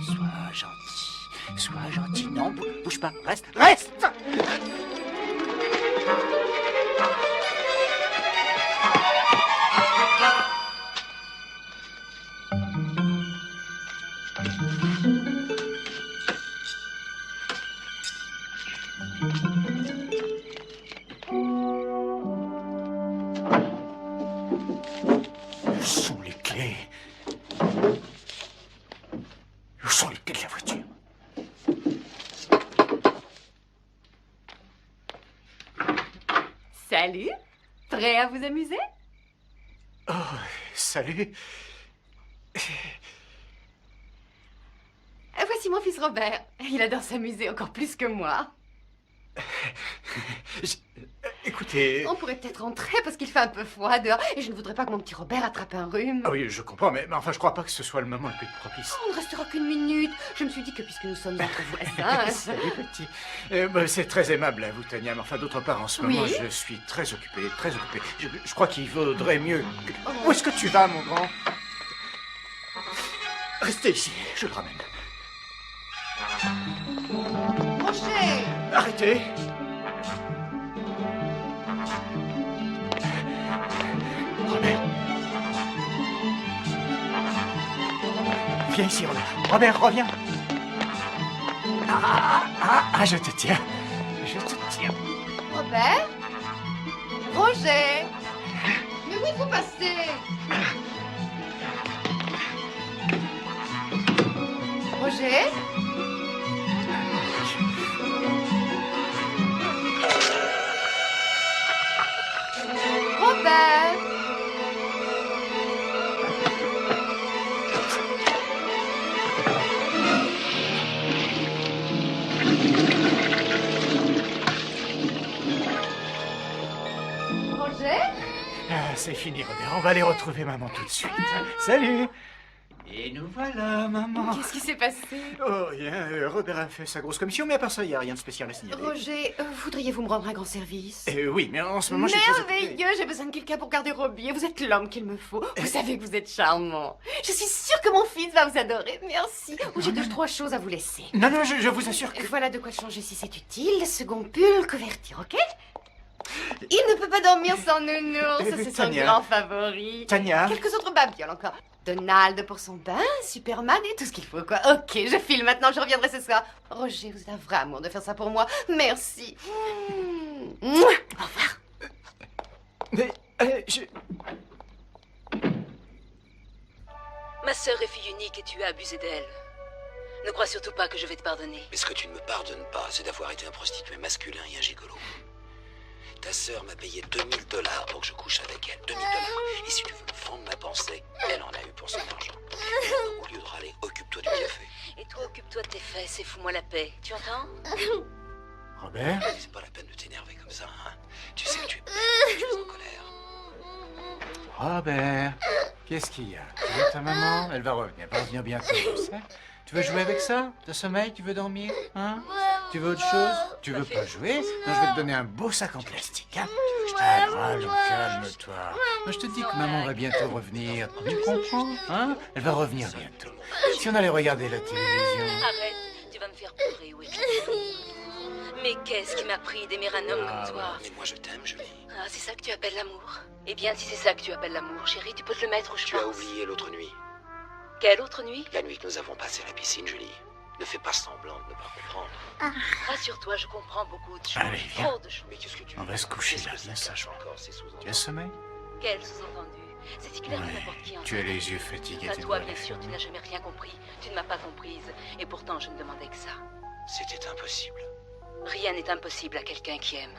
Sois gentil. Sois gentil. Non, bouge pas. Reste. Reste. Où sont les clés? Où sont les clés de la voiture? Salut. Prêt à vous amuser? Oh, salut. Voici mon fils Robert. Il adore s'amuser encore plus que moi. Écoutez... On pourrait peut-être rentrer parce qu'il fait un peu froid dehors et je ne voudrais pas que mon petit Robert attrape un rhume. Ah oui, je comprends, mais enfin, je crois pas que ce soit le moment le plus propice. On ne restera qu'une minute. Je me suis dit que puisque nous sommes entre voisins... Salut, petit. C'est très aimable à vous, Tania, mais enfin, d'autre part, en ce moment, je suis très occupé, très occupé. Je crois qu'il vaudrait mieux... Où est-ce que tu vas, mon grand? Restez ici, je le ramène. Roger! Arrêtez! Robert. Viens ici, Robert. Robert, reviens. Je te tiens. Je te tiens. Robert? Roger? Mais où est-vous passé? Roger? c'est fini, Robert. On va aller retrouver maman tout de suite. Salut. Et nous voilà, maman. Qu'est-ce qui s'est passé? Oh, rien. Robert a fait sa grosse commission, mais à part ça, il n'y a rien de spécial à signaler. Roger, voudriez-vous me rendre un grand service? Oui, mais en ce moment, je suis très occupé. Merveilleux, j'ai besoin de quelqu'un pour garder Robbie. Vous êtes l'homme qu'il me faut. Vous savez que vous êtes charmant. Je suis sûre que mon fils va vous adorer. Merci. Oh, j'ai 2-3 choses à vous laisser. Non, non, je vous assure que... Voilà de quoi changer si c'est utile. Second pull, couverture, ok? Il ne peut pas dormir sans nounours. C'est son Tania. grand favori. Tania. Quelques autres babioles encore. Donald pour son bain, Superman et tout ce qu'il faut, quoi. Ok, je file maintenant, je reviendrai ce soir. Roger, vous êtes un vrai amour de faire ça pour moi. Merci. Au revoir. Mais, je... Ma sœur est fille unique et tu as abusé d'elle. Ne crois surtout pas que je vais te pardonner. Mais ce que tu ne me pardonnes pas, c'est d'avoir été un prostitué masculin et un gigolo. Ta sœur m'a payé $2000 pour que je couche avec elle. $2000. Et si tu veux me fendre ma pensée, elle en a eu pour son argent. Maintenant, au lieu de râler, occupe-toi du café. Et toi, occupe-toi de tes fesses et fous-moi la paix. Tu entends? Robert? C'est pas la peine de t'énerver comme ça, hein. Tu sais que tu es bête, tu es en colère. Robert, qu'est-ce qu'il y a? Tu veux ta maman? Elle va revenir bientôt, tu sais. Tu veux jouer avec ça? T'as sommeil? Tu veux dormir? Hein? Tu veux autre chose? Tu veux pas jouer? Non, je vais te donner un beau sac en plastique, hein? Allons, calme-toi. Moi, je te dis que maman va bientôt revenir. Tu comprends? Hein? Elle va revenir bientôt. Si on allait regarder la télévision... Arrête, tu vas me faire pleurer, oui. Mais qu'est-ce qui m'a pris d'aimer un homme comme toi? Mais moi, je t'aime, Julie. Ah, c'est ça que tu appelles l'amour? Eh bien, si c'est ça que tu appelles l'amour, chérie, tu peux te le mettre où je Tu pense. as oublié l'autre nuit. Quelle autre nuit? La nuit que nous avons passée à la piscine, Julie. Ne fais pas semblant de ne pas comprendre. Rassure-toi, je comprends beaucoup de choses. Allez, viens. Trop de choses. Mais qu'est-ce que tu On va se coucher là, bien sagement. Tu as sommeil? Quel sous-entendu? C'est ce qu'il arrive à n'importe qui en Tu as les yeux fatigués. À tes toi, doigts bien sûr, tu n'as jamais rien compris. Tu ne m'as pas comprise. Et pourtant, je ne demandais que ça. C'était impossible. Rien n'est impossible à quelqu'un qui aime.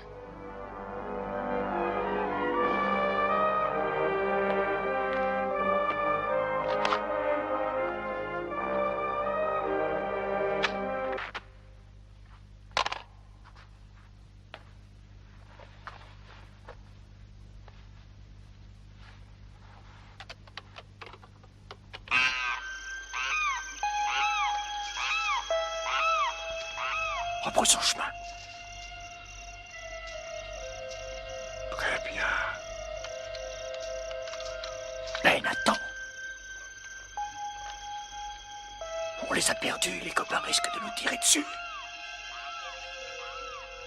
Rebrousse son chemin. Très bien. Ben, attends. On les a perdus, les copains risquent de nous tirer dessus.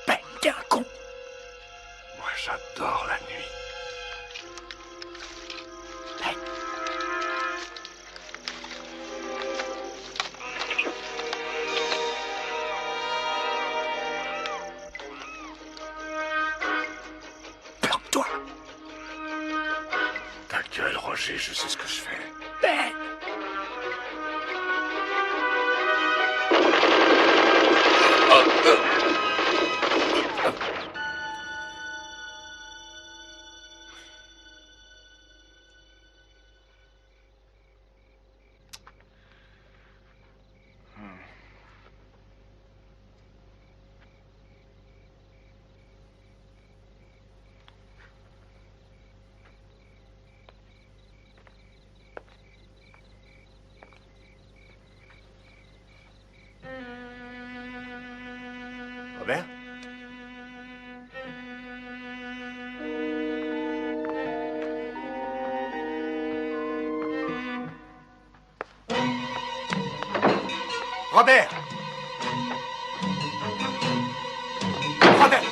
Ben, t'es un con. Moi, j'adore la nuit. Ben. Planque-toi. Ta gueule, Roger, je sais ce que je fais. Ben. Robert? Robert! Robert!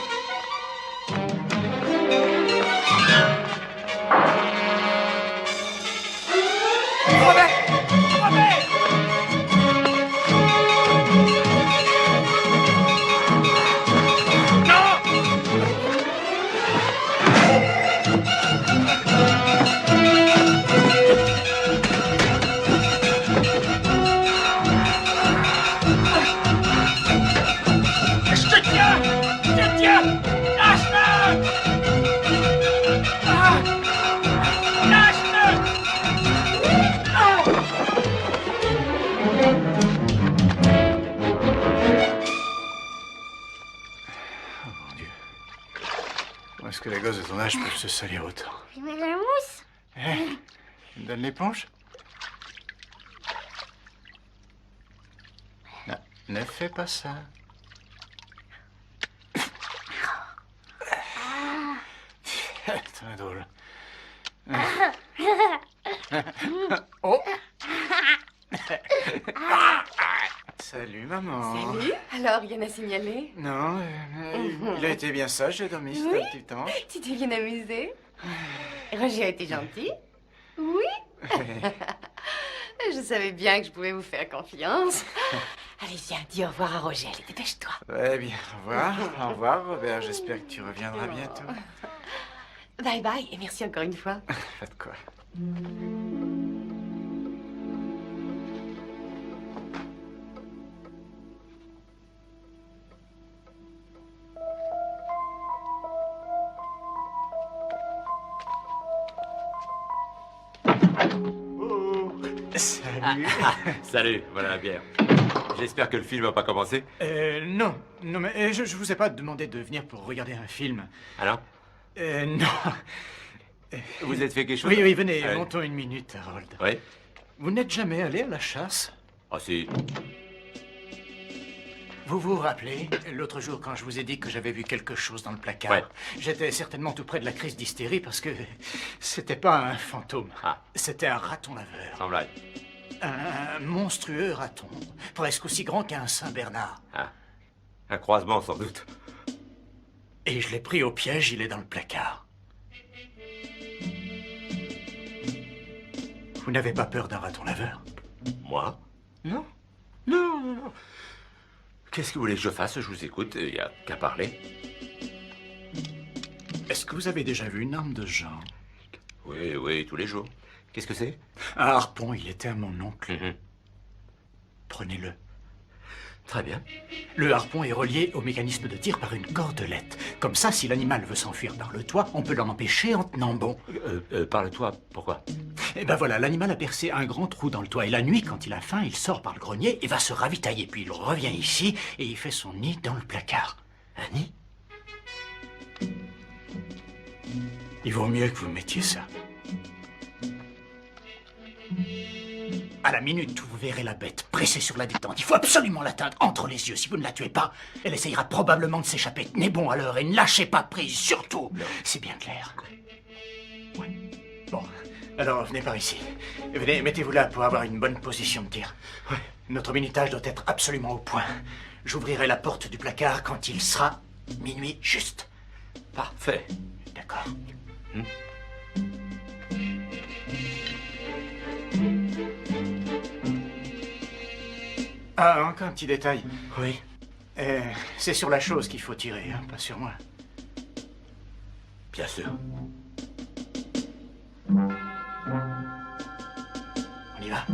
Robert! Robert! visages peuvent se salir autant. Je mets la mousse. Tu me donnes l'éponge? Non, ne fais pas ça. Très drôle. Oh. Salut, maman. Salut. Alors, rien à signaler? Non, il a été bien sage, j'ai dormi cet Oui. petit temps. Tu t'es bien amusé? Roger a été gentil? Oui. Je savais bien que je pouvais vous faire confiance. Allez, viens, dis au revoir à Roger. Allez, dépêche-toi. Ouais, bien, au revoir. Au revoir, Robert. J'espère que tu reviendras bientôt. Bye bye et merci encore une fois. Pas de quoi. Salut. Salut, voilà la bière. J'espère que le film va pas commencer. Non, non, mais je vous ai pas demandé de venir pour regarder un film. Alors? Non. Vous êtes fait quelque chose? Oui, oui, venez, montons une minute, Harold. Oui? Vous n'êtes jamais allé à la chasse? Ah si. Vous vous rappelez, l'autre jour, quand je vous ai dit que j'avais vu quelque chose dans le placard, Ouais. j'étais certainement tout près de la crise d'hystérie parce que c'était pas un fantôme. C'était un raton laveur. Sans blague. Un monstrueux raton, presque aussi grand qu'un Saint-Bernard. Ah. Un croisement, sans doute. Et je l'ai pris au piège, il est dans le placard. Vous n'avez pas peur d'un raton laveur? Moi? Non. Non, non, non. Qu'est-ce que vous voulez que je fasse? Je vous écoute, il n'y a qu'à parler. Est-ce que vous avez déjà vu une arme de genre? Oui, oui, tous les jours. Qu'est-ce que c'est? Un harpon, il était à mon oncle. Prenez-le. Très bien. Le harpon est relié au mécanisme de tir par une cordelette. Comme ça, si l'animal veut s'enfuir par le toit, on peut l'en empêcher en tenant bon. Par le toit, pourquoi? Eh ben voilà, l'animal a percé un grand trou dans le toit. Et la nuit, quand il a faim, il sort par le grenier et va se ravitailler. Puis il revient ici et il fait son nid dans le placard. Un nid? Il vaut mieux que vous mettiez ça. À la minute où vous verrez la bête pressée sur la détente, il faut absolument l'atteindre entre les yeux. Si vous ne la tuez pas, elle essayera probablement de s'échapper. Tenez bon à l'heure et ne lâchez pas prise, surtout. C'est bien clair. Ouais. Bon, alors venez par ici. Venez, mettez-vous là pour avoir une bonne position de tir. Ouais. Notre minutage doit être absolument au point. J'ouvrirai la porte du placard quand il sera minuit juste. Parfait. D'accord. Ah, encore un petit détail. Oui. C'est sur la chose qu'il faut tirer, hein, pas sur moi. Bien sûr. On y va.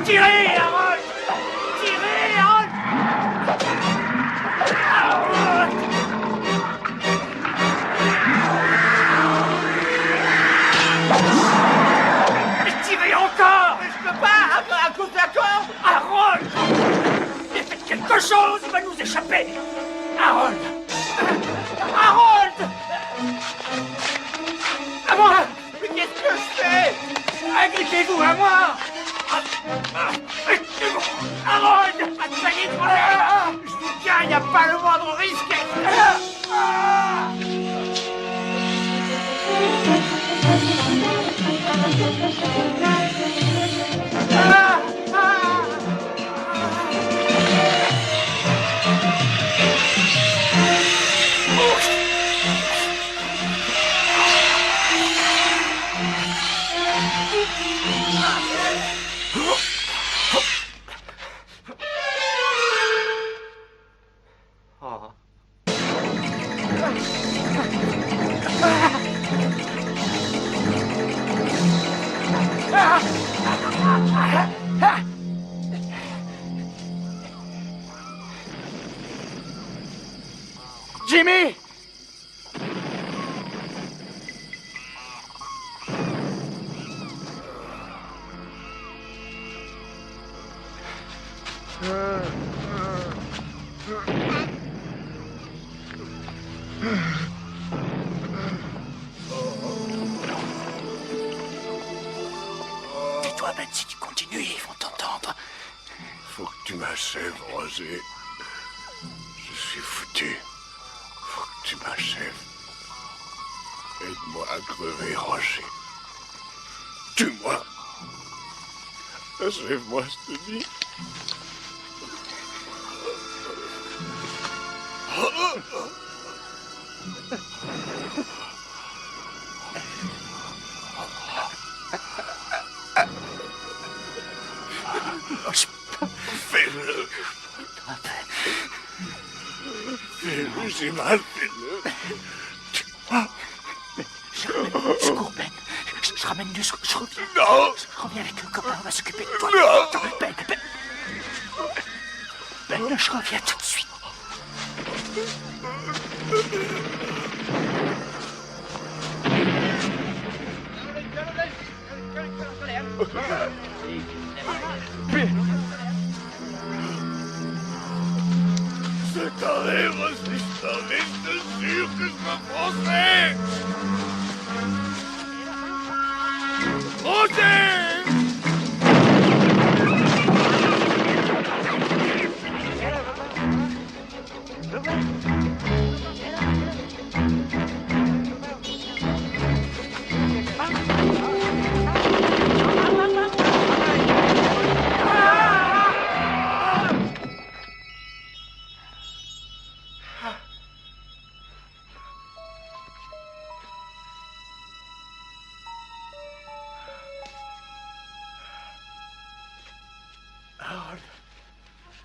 Tirez, Harold! Tirez, Harold! Mais tirez encore! Mais je peux pas, à cause de la corde! Harold! Mais faites quelque chose, il va nous échapper! Harold! Harold! À moi! Mais qu'est-ce que je fais? Agrippez-vous à moi! Harold! Atteignez trop là! Je vous tiens, il n'y a pas le moindre risque! Oh. Jimmy! Tais-toi, Ben, si tu continues, ils vont t'entendre. Faut que tu m'achèves, Roger. Je suis foutu. Faut que tu m'achèves. Aide-moi à crever, Roger. Tue-moi. Achève-moi, je te dis. Fais-le. Fais-le, j'ai mal, fais-le. Tue-moi. Je cours, Ben. Je ramène du secours. Je reviens. Non. Je reviens avec le copain, on va s'occuper de toi. Non. Ben, je reviens tout de suite. Je t'enlève, Roger, je t'enlève, je te jure que je me français. Roger!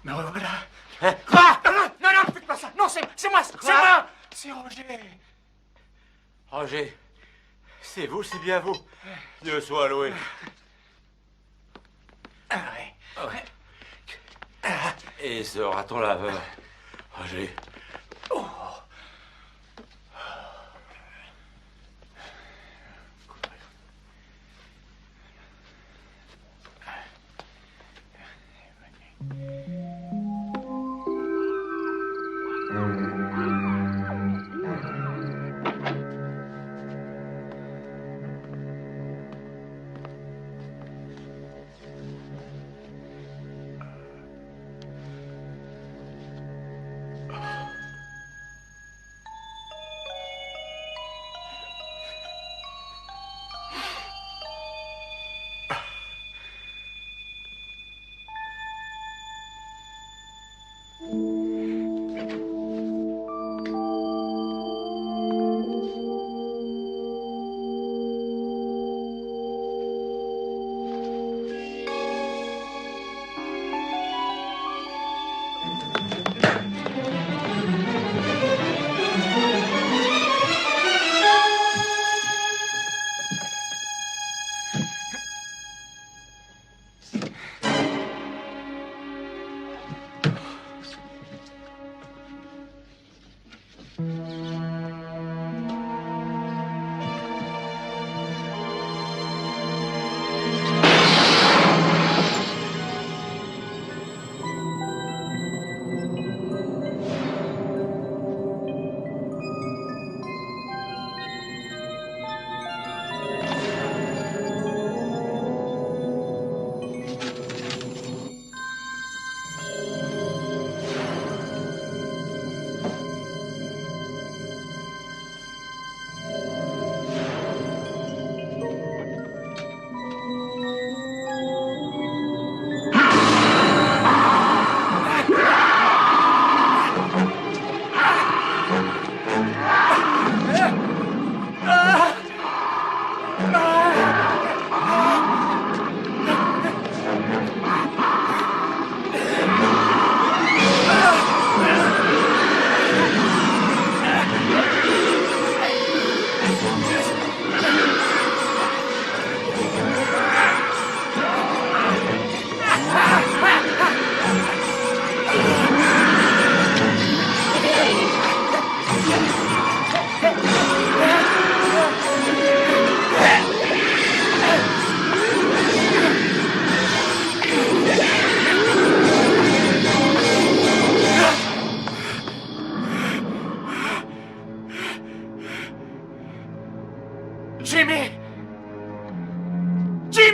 Me revoilà. Hein? Ah non, non, non, faites pas ça. Non, c'est moi, c'est moi. C'est Roger. Roger, c'est vous, c'est bien vous. Dieu soit loué. Ouais. Et ce raton laveur, Roger. Oh.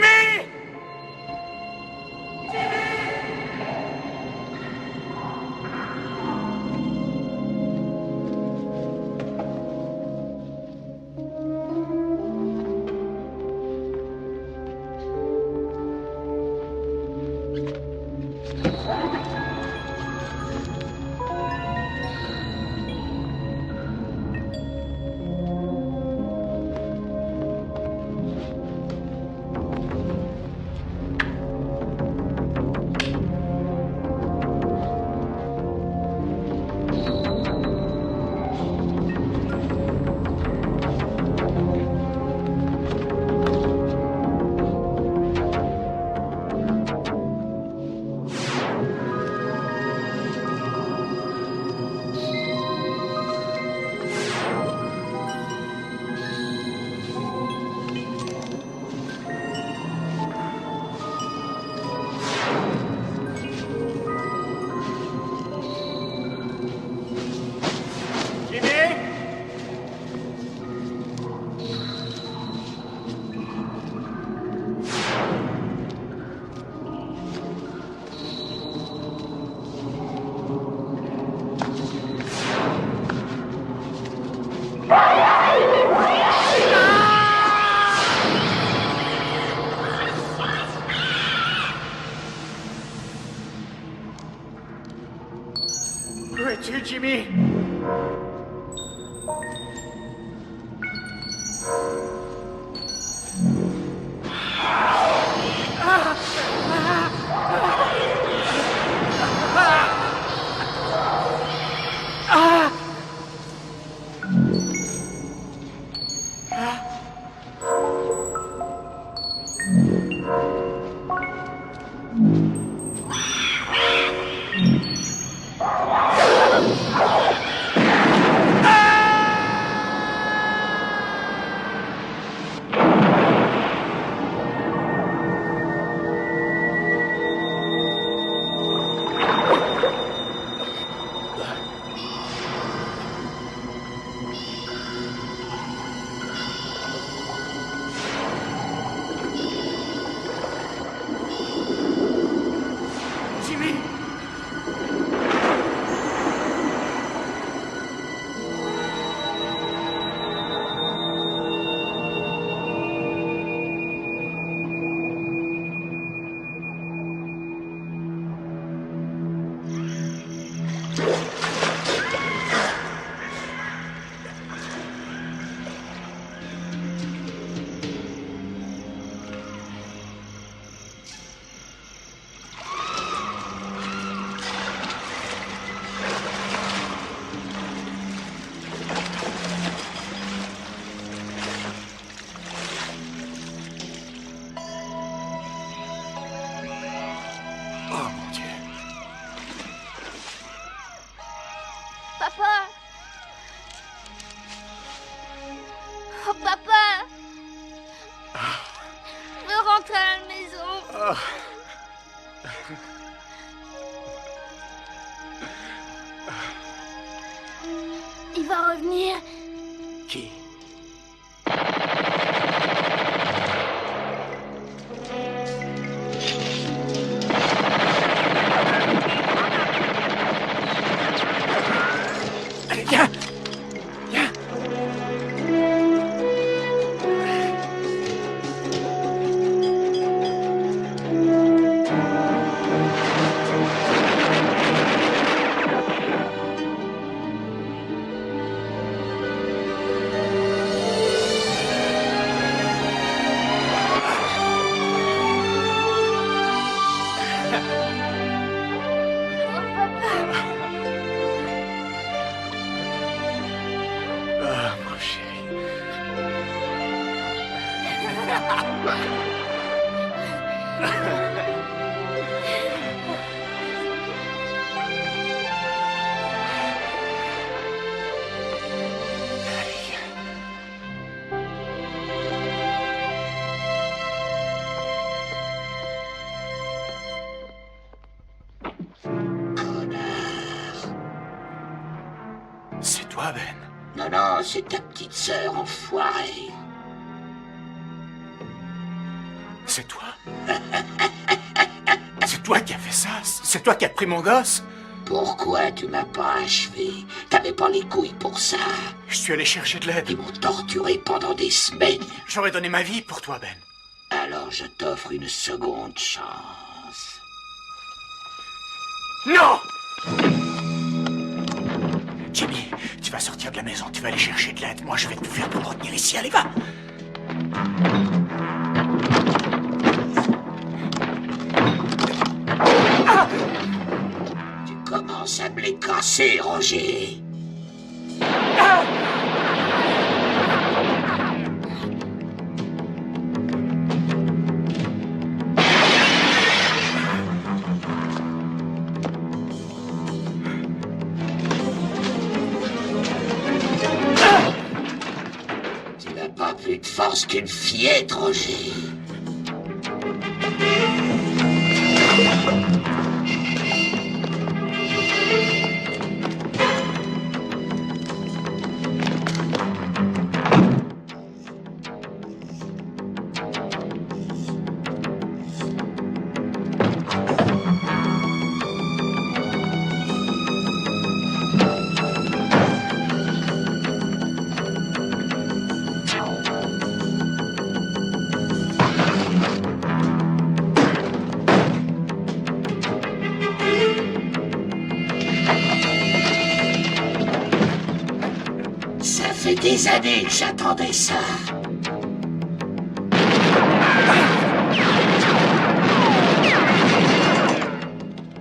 Jimmy! Où es-tu, Jimmy? Papa! Oh, papa! Je veux rentrer à la maison. Il va revenir. Qui? Allez, viens! Viens! Ah, mon chéri. C'est toi, Ben. Non, non, c'est ta petite sœur, enfoirée. C'est toi? C'est toi qui as fait ça? C'est toi qui as pris mon gosse? Pourquoi tu m'as pas achevé? T'avais pas les couilles pour ça. Je suis allé chercher de l'aide. Ils m'ont torturé pendant des semaines. J'aurais donné ma vie pour toi, Ben. Alors je t'offre une seconde chance. Non! Jimmy, tu vas sortir de la maison, tu vas aller chercher de l'aide. Moi, je vais tout faire pour me retenir ici. Allez, va! Tu commences à me les casser, Roger. Tu n'as pas plus de force qu'une fillette, Roger. Ça fait des années que j'attendais ça.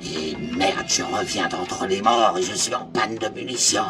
Et merde, je reviens d'entre les morts et je suis en panne de munitions.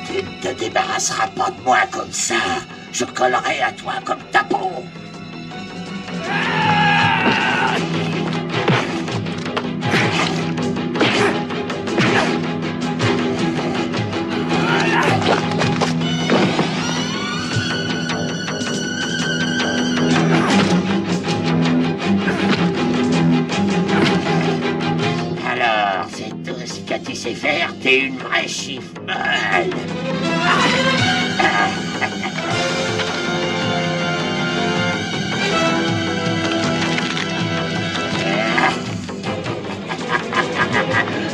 Tu ne te débarrasseras pas de moi comme ça. Je collerai à toi comme ta peau. Alors, c'est tout ce que tu sais faire, t'es une vraie chiffre molle.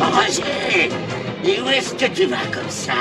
Roger, et où est-ce que tu vas comme ça?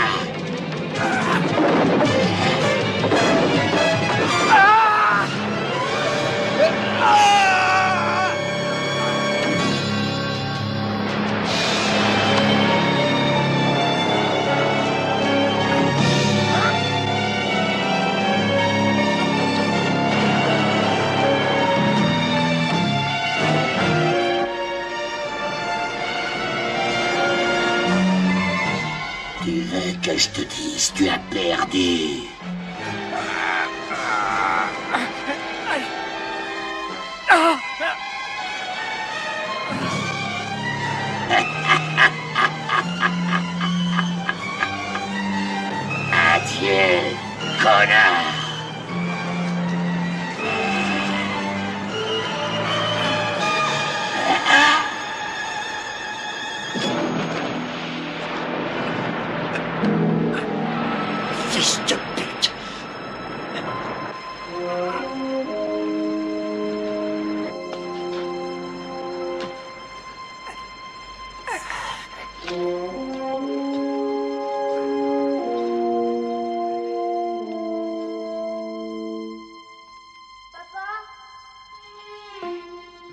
Tu veux que je te dise, tu as perdu.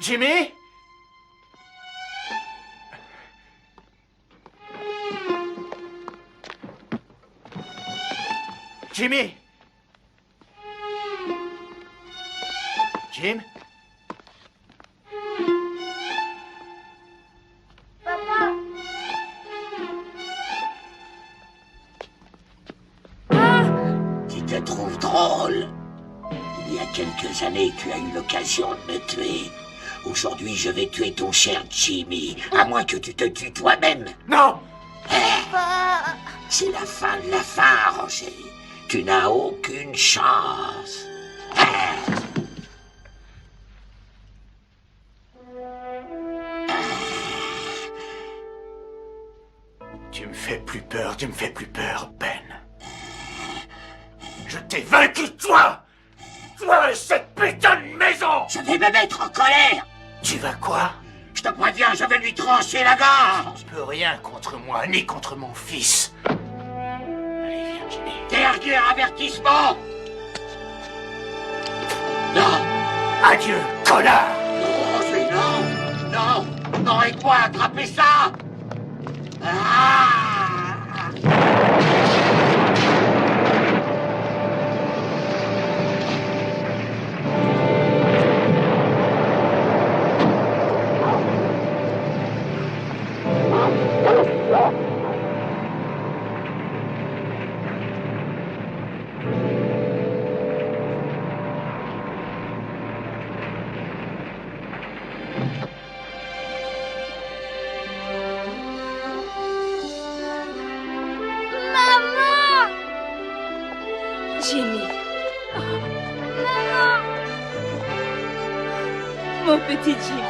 Jimmy? Jimmy? Jim? Papa. Tu te trouves drôle? Il y a quelques années, tu as eu l'occasion de me tuer. Aujourd'hui, je vais tuer ton cher Jimmy, à moins que tu te tues toi-même. Non! C'est la fin de la fin, Roger. Tu n'as aucune chance. Tu me fais plus peur, tu me fais plus peur, Ben. Je t'ai vaincu, toi! Toi et cette putain de maison! Je vais me mettre en colère. Tu vas quoi? Je te préviens, je vais lui trancher la gorge. Tu peux rien contre moi, ni contre mon fils. Allez, viens, Jimmy. Dernier avertissement. Non. Adieu, connard! Non, Roger, non. Non. Non, et quoi, attraper ça? Ah! Maman. Jimmy, Maman. mon petit Jimmy.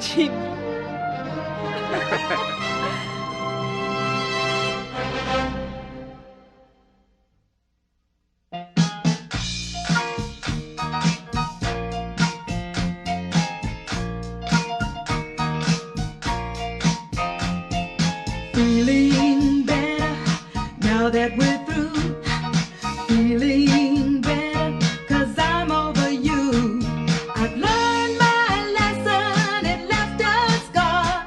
Jimmy. Feeling better now that we're through. Feeling better 'cause I'm over you. I've learned my lesson, it left a scar.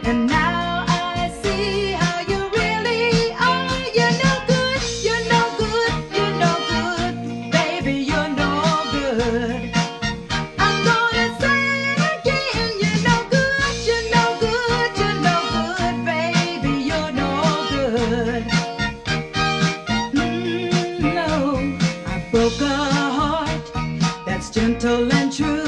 And now I see how you really are. You're no good, you're no good, you're no good. Baby, you're no good. I'm gonna say it again. You're no good, you're no good, you're no good. Baby, you're no good. No, I broke a heart that's gentle and true.